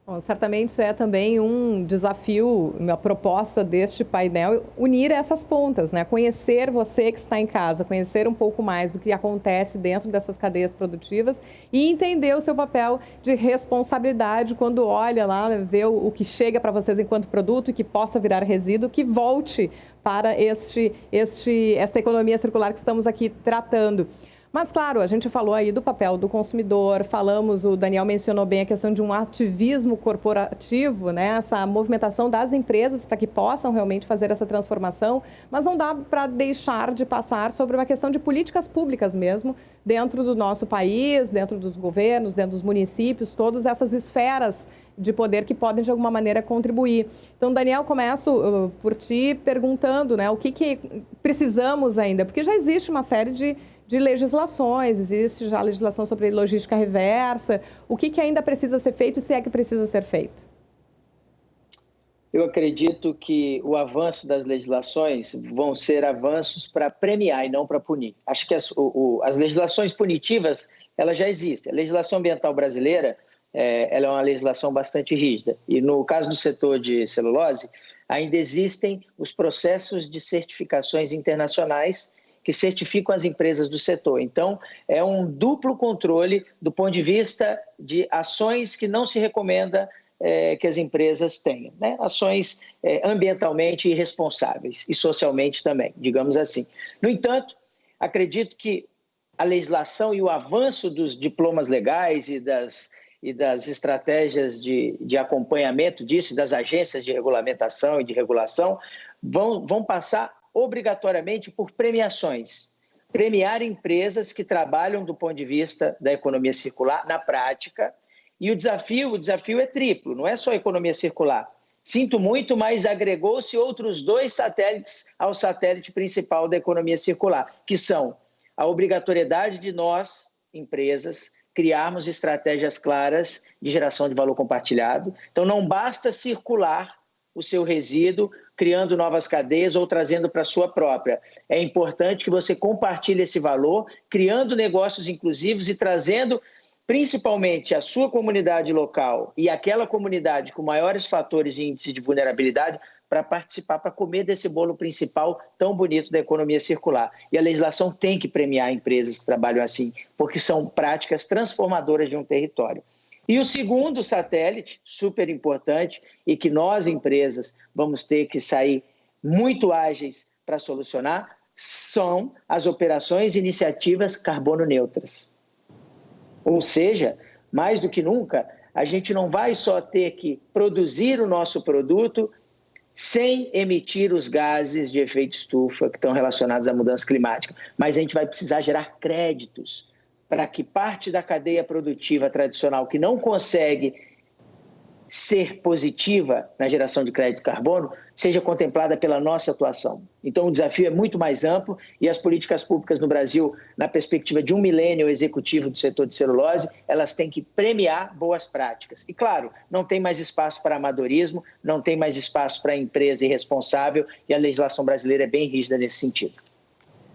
Bom, certamente é também um desafio, uma proposta deste painel, unir essas pontas, Conhecer você que está em casa, conhecer um pouco mais do que acontece dentro dessas cadeias produtivas e entender o seu papel de responsabilidade quando olha lá, vê o que chega para vocês enquanto produto e que possa virar resíduo, que volte para esta economia circular que estamos aqui tratando. Mas, claro, a gente falou aí do papel do consumidor, falamos, o Daniel mencionou bem a questão de um ativismo corporativo, né? Essa movimentação das empresas para que possam realmente fazer essa transformação, mas não dá para deixar de passar sobre uma questão de políticas públicas mesmo, dentro do nosso país, dentro dos governos, dentro dos municípios, todas essas esferas de poder que podem, de alguma maneira, contribuir. Então, Daniel, começo por ti perguntando, né, o que precisamos ainda, porque já existe uma série de legislações, existe já a legislação sobre logística reversa, o que ainda precisa ser feito, se é que precisa ser feito? Eu acredito que o avanço das legislações vão ser avanços para premiar e não para punir. Acho que as legislações punitivas, elas já existem. A legislação ambiental brasileira, ela é uma legislação bastante rígida. E no caso do setor de celulose, ainda existem os processos de certificações internacionais que certificam as empresas do setor. Então, é um duplo controle do ponto de vista de ações que não se recomenda que as empresas tenham, né? Ações ambientalmente irresponsáveis e socialmente também, digamos assim. No entanto, acredito que a legislação e o avanço dos diplomas legais e das estratégias de acompanhamento disso, das agências de regulamentação e de regulação, vão passar obrigatoriamente por premiações. Premiar empresas que trabalham do ponto de vista da economia circular na prática. E o desafio é triplo, não é só a economia circular. Sinto muito, mas agregou-se outros 2 satélites ao satélite principal da economia circular, que são a obrigatoriedade de nós, empresas, criarmos estratégias claras de geração de valor compartilhado. Então, não basta circular o seu resíduo, criando novas cadeias ou trazendo para a sua própria. É importante que você compartilhe esse valor, criando negócios inclusivos e trazendo principalmente a sua comunidade local e aquela comunidade com maiores fatores e índices de vulnerabilidade para participar, para comer desse bolo principal tão bonito da economia circular. E a legislação tem que premiar empresas que trabalham assim, porque são práticas transformadoras de um território. E o segundo satélite, super importante, e que nós, empresas, vamos ter que sair muito ágeis para solucionar, são as operações e iniciativas carbono neutras. Ou seja, mais do que nunca, a gente não vai só ter que produzir o nosso produto sem emitir os gases de efeito estufa que estão relacionados à mudança climática, mas a gente vai precisar gerar créditos para que parte da cadeia produtiva tradicional que não consegue ser positiva na geração de crédito de carbono seja contemplada pela nossa atuação. Então, o desafio é muito mais amplo e as políticas públicas no Brasil, na perspectiva de um milênio executivo do setor de celulose, elas têm que premiar boas práticas. E, claro, não tem mais espaço para amadorismo, não tem mais espaço para empresa irresponsável e a legislação brasileira é bem rígida nesse sentido.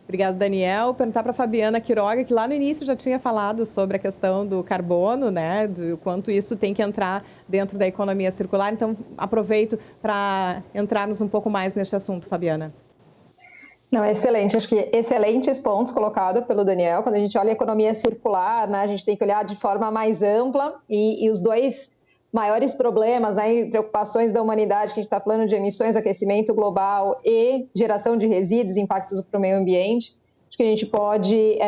Obrigada, Daniel. Perguntar para a Fabiana Quiroga, que lá no início já tinha falado sobre a questão do carbono, né, do quanto isso tem que entrar dentro da economia circular. Então, aproveito para entrarmos um pouco mais neste assunto, Fabiana. Não, excelente. Acho que excelentes pontos colocados pelo Daniel. Quando a gente olha a economia circular, né, a gente tem que olhar de forma mais ampla e os 2 maiores problemas, né, e preocupações da humanidade, que a gente está falando de emissões, aquecimento global e geração de resíduos, impactos para o meio ambiente. Acho que a gente pode,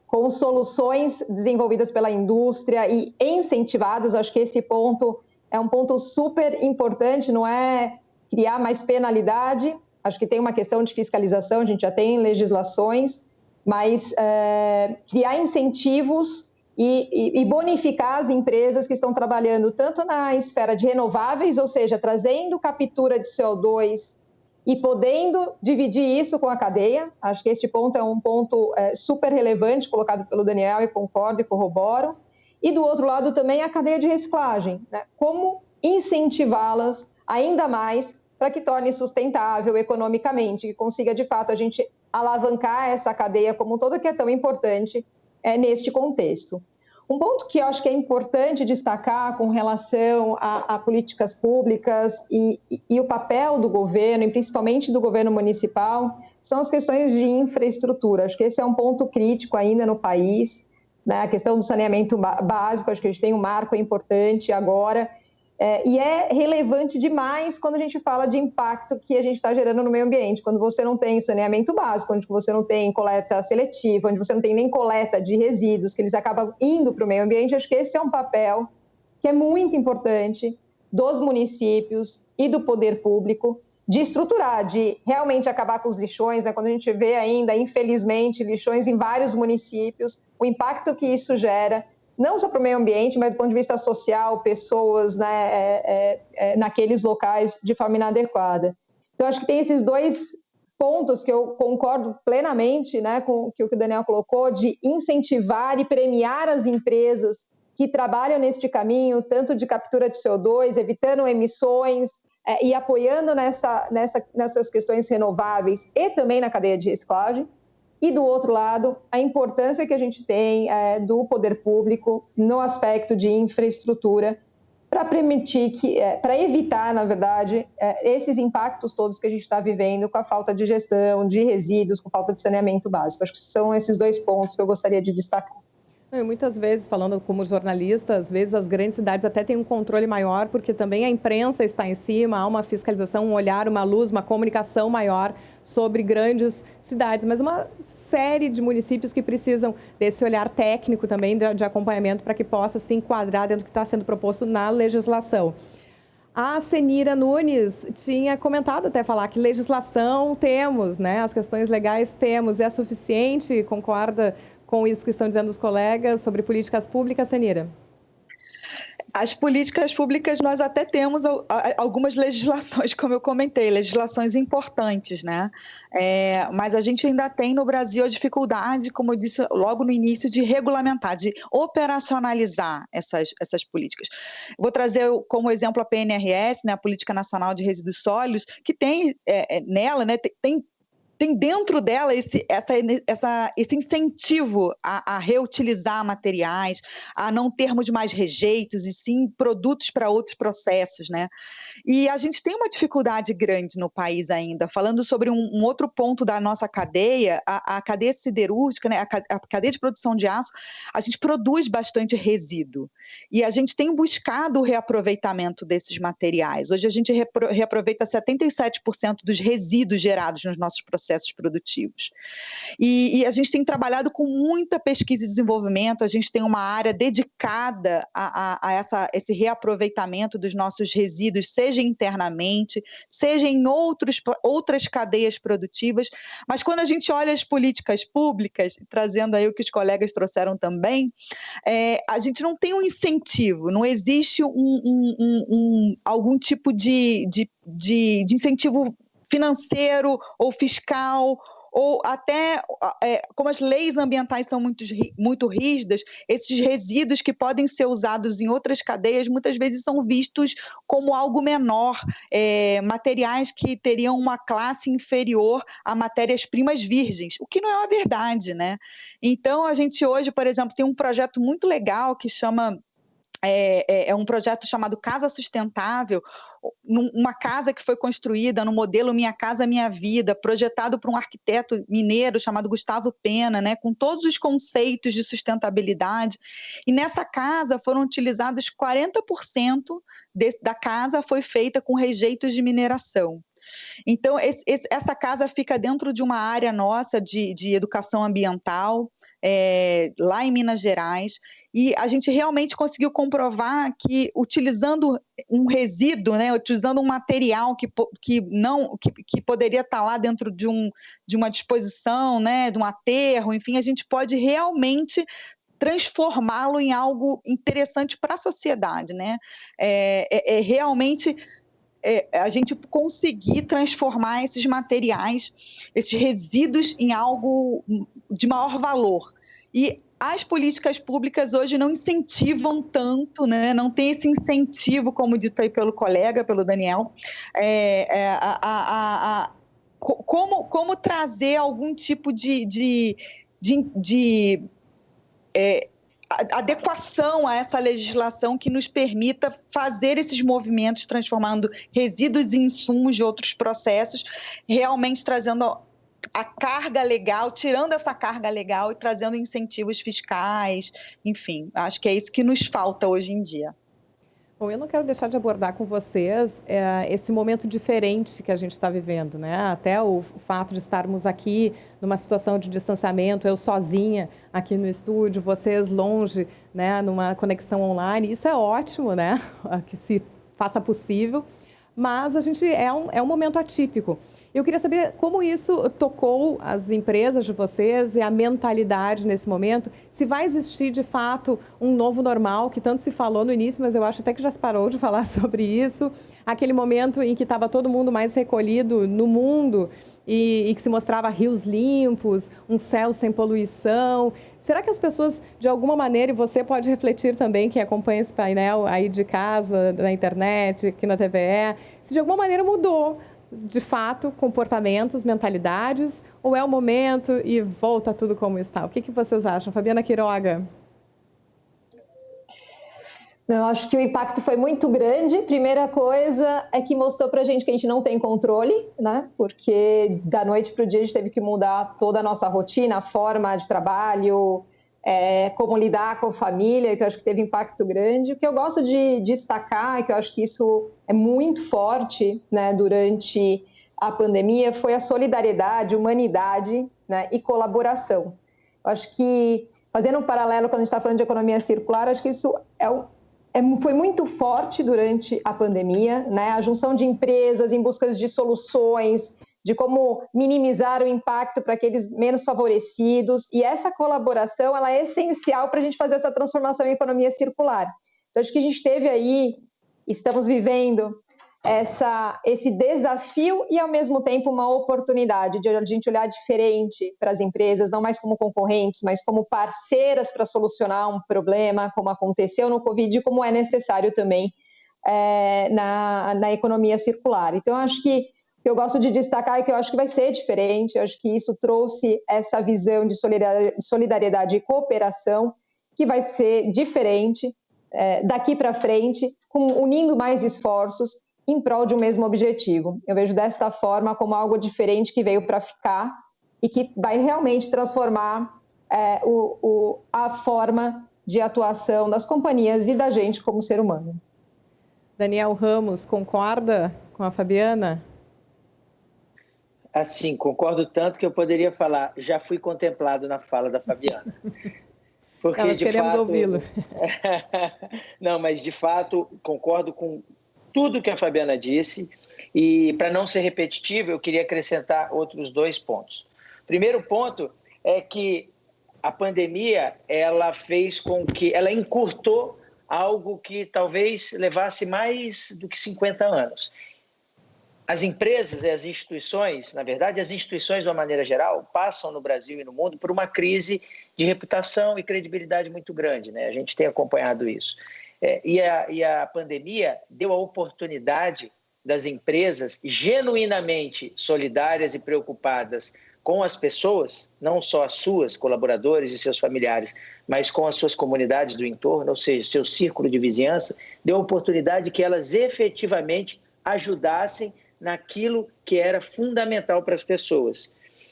com soluções desenvolvidas pela indústria e incentivadas, acho que esse ponto é um ponto super importante, não é criar mais penalidade, acho que tem uma questão de fiscalização, a gente já tem legislações, mas criar incentivos e bonificar as empresas que estão trabalhando tanto na esfera de renováveis, ou seja, trazendo captura de CO2 e podendo dividir isso com a cadeia. Acho que esse ponto é um ponto super relevante colocado pelo Daniel e concordo e corroboro. E do outro lado também a cadeia de reciclagem, né? Como incentivá-las ainda mais para que torne sustentável economicamente, que consiga de fato a gente alavancar essa cadeia como um todo, que é tão importante neste contexto. Um ponto que eu acho que é importante destacar com relação a políticas públicas e o papel do governo, e principalmente do governo municipal, são as questões de infraestrutura. Acho que esse é um ponto crítico ainda no país, né? A questão do saneamento básico, acho que a gente tem um marco importante agora, E é relevante demais quando a gente fala de impacto que a gente está gerando no meio ambiente, quando você não tem saneamento básico, onde você não tem coleta seletiva, onde você não tem nem coleta de resíduos, que eles acabam indo para o meio ambiente. Acho que esse é um papel que é muito importante dos municípios e do poder público, de estruturar, de realmente acabar com os lixões, né? Quando a gente vê ainda, infelizmente, lixões em vários municípios, o impacto que isso gera, não só para o meio ambiente, mas do ponto de vista social, pessoas, né, naqueles locais de forma inadequada. Então, acho que tem esses dois pontos que eu concordo plenamente, né, com o que o Daniel colocou, de incentivar e premiar as empresas que trabalham neste caminho, tanto de captura de CO2, evitando emissões, e apoiando nessas questões renováveis e também na cadeia de reciclagem. E, do outro lado, a importância que a gente tem do poder público no aspecto de infraestrutura para permitir para evitar, na verdade, esses impactos todos que a gente está vivendo com a falta de gestão, de resíduos, com falta de saneamento básico. Acho que são esses dois pontos que eu gostaria de destacar. E muitas vezes, falando como jornalista, às vezes as grandes cidades até têm um controle maior, porque também a imprensa está em cima, há uma fiscalização, um olhar, uma luz, uma comunicação maior sobre grandes cidades, mas uma série de municípios que precisam desse olhar técnico também, de acompanhamento, para que possa se enquadrar dentro do que está sendo proposto na legislação. A Senira Nunes tinha comentado até falar que legislação temos, né? As questões legais temos. É suficiente? Concorda com isso que estão dizendo os colegas sobre políticas públicas, Senira? As políticas públicas, nós até temos algumas legislações, como eu comentei, legislações importantes, né? Mas a gente ainda tem no Brasil a dificuldade, como eu disse logo no início, de regulamentar, de operacionalizar essas políticas. Vou trazer como exemplo a PNRS, né, a Política Nacional de Resíduos Sólidos, que tem nela, né, tem dentro dela esse incentivo a reutilizar materiais, a não termos mais rejeitos e sim produtos para outros processos, né? E a gente tem uma dificuldade grande no país ainda. Falando sobre um outro ponto da nossa cadeia, a cadeia siderúrgica, né, a cadeia de produção de aço, a gente produz bastante resíduo. E a gente tem buscado o reaproveitamento desses materiais. Hoje a gente reaproveita 77% dos resíduos gerados nos nossos processos produtivos. E a gente tem trabalhado com muita pesquisa e desenvolvimento, a gente tem uma área dedicada a esse reaproveitamento dos nossos resíduos, seja internamente, seja em outras cadeias produtivas, mas quando a gente olha as políticas públicas, trazendo aí o que os colegas trouxeram também, a gente não tem um incentivo, não existe algum tipo de incentivo financeiro ou fiscal, ou até, como as leis ambientais são muito rígidas, esses resíduos que podem ser usados em outras cadeias, muitas vezes são vistos como algo menor, materiais que teriam uma classe inferior a matérias-primas virgens, o que não é uma verdade, né? Então, a gente hoje, por exemplo, tem um projeto muito legal que chama... É um projeto chamado Casa Sustentável, uma casa que foi construída no modelo Minha Casa Minha Vida, projetado por um arquiteto mineiro chamado Gustavo Pena, né, com todos os conceitos de sustentabilidade. E nessa casa foram utilizados 40% da casa foi feita com rejeitos de mineração. Então, essa casa fica dentro de uma área nossa de educação ambiental, lá em Minas Gerais, e a gente realmente conseguiu comprovar que, utilizando um resíduo, né, utilizando um material que poderia estar lá dentro de uma disposição, né, de um aterro, enfim, a gente pode realmente transformá-lo em algo interessante para a sociedade, né? Realmente... a gente conseguir transformar esses materiais, esses resíduos, em algo de maior valor. E as políticas públicas hoje não incentivam tanto, né? Não tem esse incentivo, como dito aí pelo colega, pelo Daniel, como trazer algum tipo de adequação a essa legislação que nos permita fazer esses movimentos, transformando resíduos em insumos de outros processos, realmente trazendo a carga legal, tirando essa carga legal e trazendo incentivos fiscais, enfim, acho que é isso que nos falta hoje em dia. Bom, eu não quero deixar de abordar com vocês esse momento diferente que a gente está vivendo, né? Até o fato de estarmos aqui numa situação de distanciamento, eu sozinha aqui no estúdio, vocês longe, né, numa conexão online, isso é ótimo, né? Que se faça possível, mas a gente é um momento atípico. Eu queria saber como isso tocou as empresas de vocês e a mentalidade nesse momento, se vai existir de fato um novo normal, que tanto se falou no início, mas eu acho até que já se parou de falar sobre isso, aquele momento em que estava todo mundo mais recolhido no mundo e que se mostrava rios limpos, um céu sem poluição. Será que as pessoas, de alguma maneira, e você pode refletir também, que acompanha esse painel aí de casa, na internet, aqui na TVE, se de alguma maneira mudou de fato, comportamentos, mentalidades, ou é o momento e volta tudo como está? O que vocês acham? Fabiana Quiroga. Eu acho que o impacto foi muito grande. Primeira coisa é que mostrou para a gente que a gente não tem controle, né? Porque da noite para o dia a gente teve que mudar toda a nossa rotina, a forma de trabalho, como lidar com a família, então acho que teve impacto grande. O que eu gosto de destacar, é que eu acho que isso é muito forte, né, durante a pandemia, foi a solidariedade, humanidade, né, e colaboração. Eu acho que, fazendo um paralelo quando a gente está falando de economia circular, acho que isso foi muito forte durante a pandemia, né, a junção de empresas em busca de soluções, de como minimizar o impacto para aqueles menos favorecidos, e essa colaboração ela é essencial para a gente fazer essa transformação em economia circular. Então, acho que a gente teve aí, estamos vivendo esse desafio e, ao mesmo tempo, uma oportunidade de a gente olhar diferente para as empresas, não mais como concorrentes, mas como parceiras para solucionar um problema, como aconteceu no Covid e como é necessário também na economia circular. Então, acho que o que eu gosto de destacar é que eu acho que vai ser diferente, eu acho que isso trouxe essa visão de solidariedade e cooperação, que vai ser diferente daqui para frente, unindo mais esforços em prol de um mesmo objetivo. Eu vejo desta forma como algo diferente que veio para ficar e que vai realmente transformar a forma de atuação das companhias e da gente como ser humano. Daniel Ramos, concorda com a Fabiana? Assim, concordo tanto que eu poderia falar, já fui contemplado na fala da Fabiana. Porque, nós queremos ouvi-lo. Não, mas de fato concordo com tudo que a Fabiana disse e, para não ser repetitivo, eu queria acrescentar outros 2 pontos. Primeiro ponto é que a pandemia ela fez com que ela encurtou algo que talvez levasse mais do que 50 anos. As empresas e as instituições, na verdade, as instituições de uma maneira geral, passam no Brasil e no mundo por uma crise de reputação e credibilidade muito grande, né? A gente tem acompanhado isso. E a pandemia deu a oportunidade das empresas genuinamente solidárias e preocupadas com as pessoas, não só as suas colaboradores e seus familiares, mas com as suas comunidades do entorno, ou seja, seu círculo de vizinhança, deu a oportunidade que elas efetivamente ajudassem naquilo que era fundamental para as pessoas.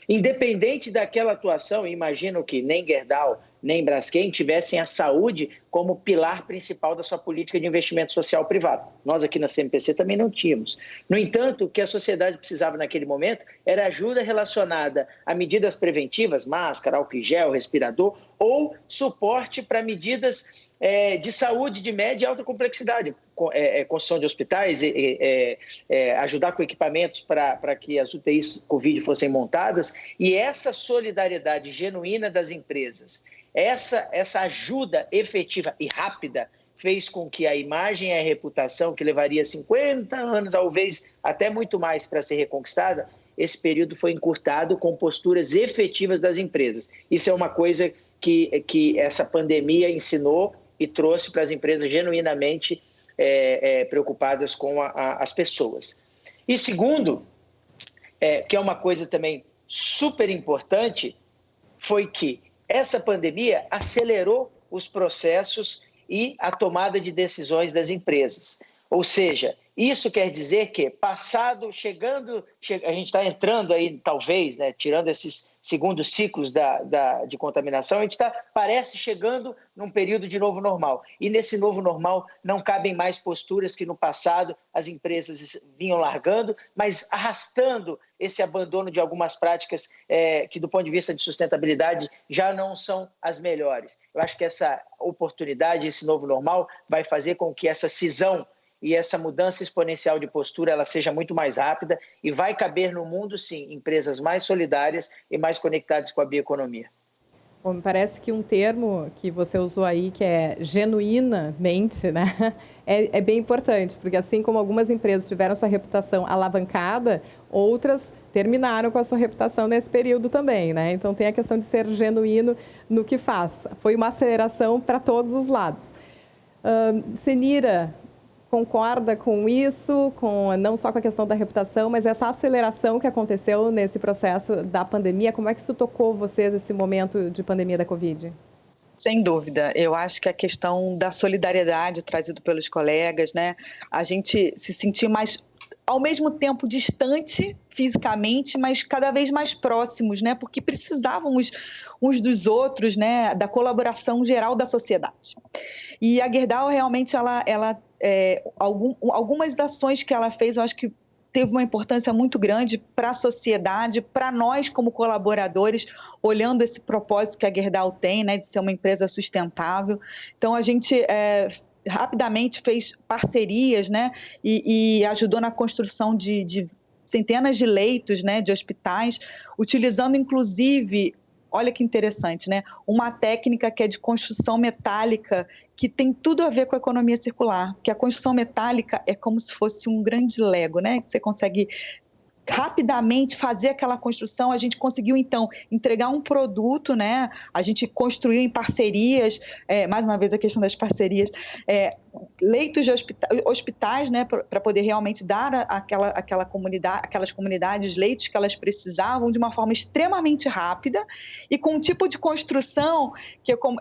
Independente daquela atuação, imagino que nem Gerdau, nem Braskem tivessem a saúde como pilar principal da sua política de investimento social privado. Nós aqui na CMPC também não tínhamos. No entanto, o que a sociedade precisava naquele momento era ajuda relacionada a medidas preventivas, máscara, álcool em gel, respirador, ou suporte para medidas de saúde de média e alta complexidade, construção de hospitais, ajudar com equipamentos para que as UTIs Covid fossem montadas, e essa solidariedade genuína das empresas, essa ajuda efetiva e rápida fez com que a imagem e a reputação, que levaria 50 anos, talvez até muito mais para ser reconquistada, esse período foi encurtado com posturas efetivas das empresas. Isso é uma coisa que essa pandemia ensinou e trouxe para as empresas genuinamente preocupadas com as pessoas. E segundo, que é uma coisa também super importante, foi que essa pandemia acelerou os processos e a tomada de decisões das empresas. Ou seja, Isso quer dizer que, a gente está entrando aí, talvez, né, tirando esses segundos ciclos de contaminação, a gente parece chegando num período de novo normal. E nesse novo normal não cabem mais posturas que no passado as empresas vinham largando, mas arrastando esse abandono de algumas práticas que, do ponto de vista de sustentabilidade, já não são as melhores. Eu acho que essa oportunidade, esse novo normal, vai fazer com que essa cisão e essa mudança exponencial de postura ela seja muito mais rápida e vai caber no mundo, sim, empresas mais solidárias e mais conectadas com a bioeconomia. Bom, me parece que um termo que você usou aí, que é genuinamente, né, é bem importante, porque assim como algumas empresas tiveram sua reputação alavancada, outras terminaram com a sua reputação nesse período também, né? Então tem a questão de ser genuíno no que faz. Foi uma aceleração para todos os lados. Senira, concorda com isso, não só com a questão da reputação, mas essa aceleração que aconteceu nesse processo da pandemia, como é que isso tocou vocês, esse momento de pandemia da Covid? Sem dúvida, eu acho que a questão da solidariedade trazida pelos colegas, né, a gente se sentir mais, ao mesmo tempo, distante fisicamente, mas cada vez mais próximos, né, porque precisávamos uns dos outros, né, da colaboração geral da sociedade. E a Gerdau realmente, algumas ações que ela fez, eu acho que teve uma importância muito grande para a sociedade, para nós como colaboradores, olhando esse propósito que a Gerdau tem, né, de ser uma empresa sustentável. Então, a gente rapidamente fez parcerias, né, e ajudou na construção de centenas de leitos, né, de hospitais, utilizando, inclusive, olha que interessante, né? Uma técnica que é de construção metálica, que tem tudo a ver com a economia circular, que a construção metálica é como se fosse um grande Lego, né? Que você consegue rapidamente fazer aquela construção. A gente conseguiu, então, entregar um produto, né? A gente construiu em parcerias, mais uma vez a questão das parcerias, leitos de hospitais, né? Para poder realmente dar aquelas comunidades leitos que elas precisavam de uma forma extremamente rápida e com um tipo de construção que é como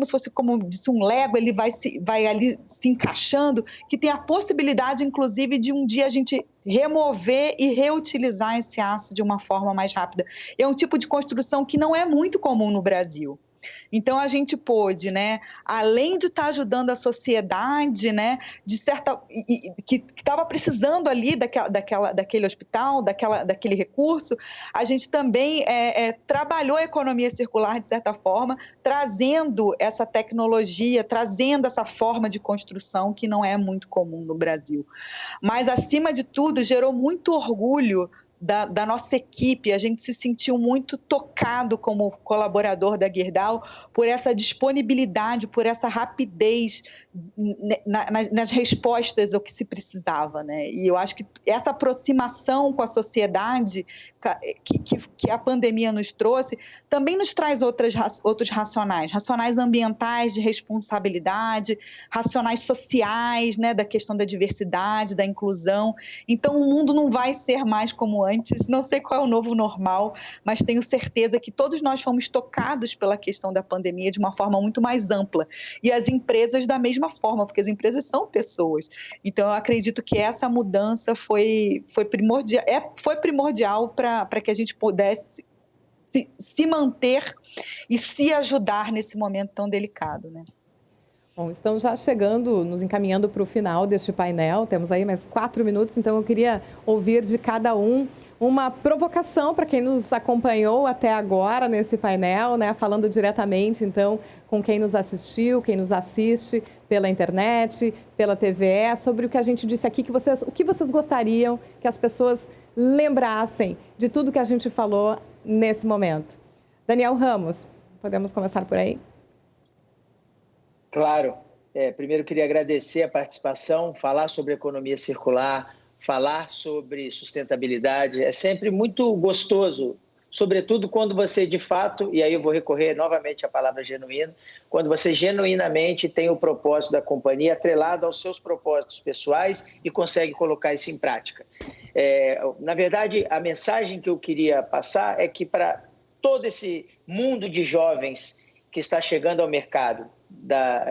se fosse, como disse, um Lego. Ele vai ali se encaixando, que tem a possibilidade, inclusive, de um dia a gente remover e reutilizar esse aço de uma forma mais rápida. É um tipo de construção que não é muito comum no Brasil. Então, a gente pôde, né, além de estar ajudando a sociedade, né, que estava precisando ali daquele hospital, daquele recurso, a gente também trabalhou a economia circular, de certa forma, trazendo essa tecnologia, trazendo essa forma de construção que não é muito comum no Brasil. Mas, acima de tudo, gerou muito orgulho da nossa equipe. A gente se sentiu muito tocado como colaborador da Gerdau por essa disponibilidade, por essa rapidez nas respostas ao que se precisava, né? E eu acho que essa aproximação com a sociedade que a pandemia nos trouxe também nos traz outros racionais ambientais de responsabilidade, racionais sociais, né, da questão da diversidade, da inclusão. Então, o mundo não vai ser mais como antes, não sei qual é o novo normal, mas tenho certeza que todos nós fomos tocados pela questão da pandemia de uma forma muito mais ampla. E as empresas da mesma forma, porque as empresas são pessoas. Então, eu acredito que essa mudança foi primordial para que a gente pudesse se manter e se ajudar nesse momento tão delicado, né? Bom, estamos já chegando, nos encaminhando para o final deste painel. Temos aí mais 4 minutos, então eu queria ouvir de cada um uma provocação para quem nos acompanhou até agora nesse painel, né? Falando diretamente, então, com quem nos assistiu, quem nos assiste pela internet, pela TVE, sobre o que a gente disse aqui, o que vocês gostariam que as pessoas lembrassem de tudo que a gente falou nesse momento. Daniel Ramos, podemos começar por aí? Claro. Primeiro, queria agradecer a participação, falar sobre economia circular, falar sobre sustentabilidade. É sempre muito gostoso, sobretudo quando você, de fato, e aí eu vou recorrer novamente à palavra genuíno, quando você genuinamente tem o propósito da companhia atrelado aos seus propósitos pessoais e consegue colocar isso em prática. Na verdade, a mensagem que eu queria passar é que para todo esse mundo de jovens que está chegando ao mercado,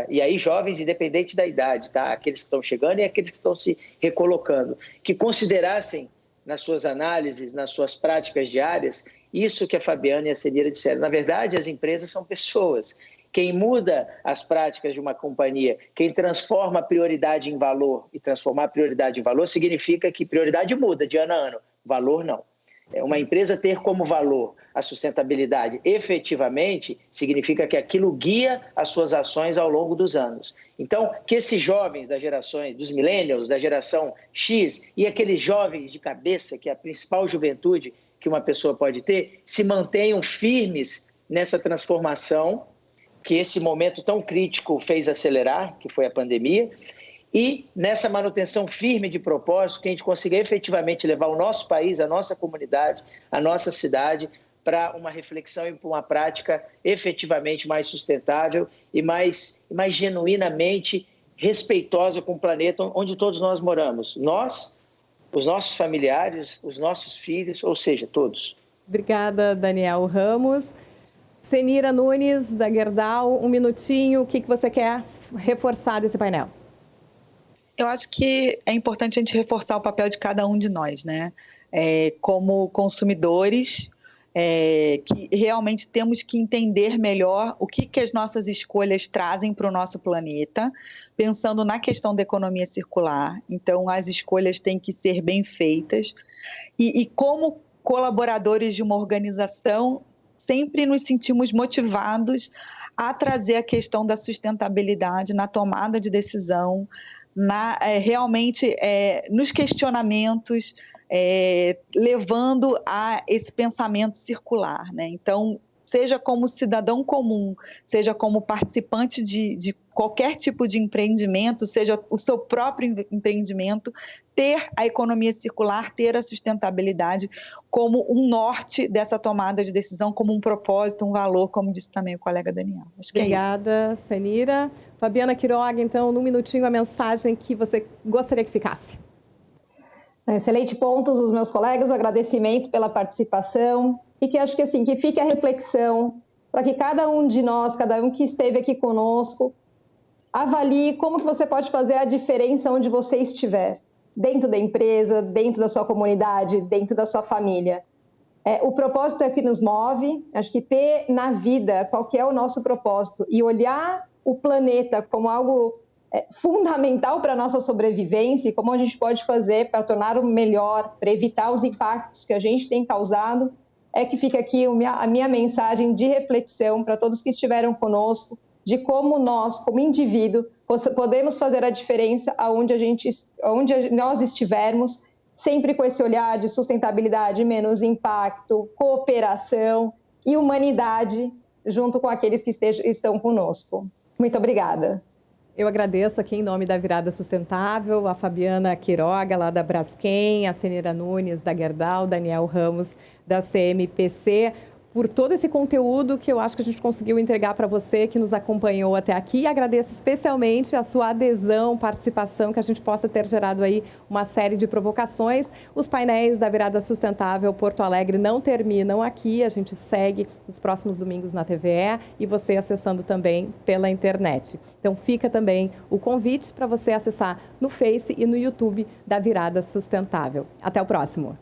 e aí jovens independente da idade, tá? Aqueles que estão chegando e aqueles que estão se recolocando, que considerassem nas suas análises, nas suas práticas diárias, isso que a Fabiana e a Senira disseram. Na verdade, as empresas são pessoas. Quem muda as práticas de uma companhia, quem transforma a prioridade em valor e transformar a prioridade em valor, significa que prioridade muda de ano a ano, valor não. Uma empresa ter como valor a sustentabilidade efetivamente significa que aquilo guia as suas ações ao longo dos anos. Então, que esses jovens das gerações, dos millennials, da geração X e aqueles jovens de cabeça, que é a principal juventude que uma pessoa pode ter, se mantenham firmes nessa transformação que esse momento tão crítico fez acelerar, que foi a pandemia, e nessa manutenção firme de propósito, que a gente consiga efetivamente levar o nosso país, a nossa comunidade, a nossa cidade, para uma reflexão e para uma prática efetivamente mais sustentável e mais genuinamente respeitosa com o planeta onde todos nós moramos. Nós, os nossos familiares, os nossos filhos, ou seja, todos. Obrigada, Daniel Ramos. Senira Nunes, da Gerdau, um minutinho, o que você quer reforçar desse painel? Eu acho que é importante a gente reforçar o papel de cada um de nós, né? Como consumidores, que realmente temos que entender melhor o que as nossas escolhas trazem para o nosso planeta, pensando na questão da economia circular. Então, as escolhas têm que ser bem feitas. E como colaboradores de uma organização, sempre nos sentimos motivados a trazer a questão da sustentabilidade na tomada de decisão, realmente nos questionamentos, levando a esse pensamento circular, né? Então, seja como cidadão comum, seja como participante de qualquer tipo de empreendimento, seja o seu próprio empreendimento, ter a economia circular, ter a sustentabilidade como um norte dessa tomada de decisão, como um propósito, um valor, como disse também o colega Daniel. Acho que Obrigada, Senira. Fabiana Quiroga, então, num minutinho, a mensagem que você gostaria que ficasse. Excelente pontos dos meus colegas, agradecimento pela participação e que acho que assim, que fique a reflexão para que cada um de nós, cada um que esteve aqui conosco, avalie como que você pode fazer a diferença onde você estiver, dentro da empresa, dentro da sua comunidade, dentro da sua família. O propósito é o que nos move, acho que ter na vida qual que é o nosso propósito e olhar o planeta como algo fundamental para a nossa sobrevivência e como a gente pode fazer para tornar o melhor, para evitar os impactos que a gente tem causado, que fica aqui a minha mensagem de reflexão para todos que estiveram conosco, de como nós, como indivíduo, podemos fazer a diferença onde nós estivermos, sempre com esse olhar de sustentabilidade, menos impacto, cooperação e humanidade junto com aqueles que estão conosco. Muito obrigada. Eu agradeço aqui em nome da Virada Sustentável, a Fabiana Quiroga, lá da Braskem, a Senira Nunes, da Gerdau, Daniel Ramos, da CMPC, por todo esse conteúdo que eu acho que a gente conseguiu entregar para você que nos acompanhou até aqui. E agradeço especialmente a sua adesão, participação, que a gente possa ter gerado aí uma série de provocações. Os painéis da Virada Sustentável Porto Alegre não terminam aqui, a gente segue nos próximos domingos na TVE e você acessando também pela internet. Então fica também o convite para você acessar no Face e no YouTube da Virada Sustentável. Até o próximo!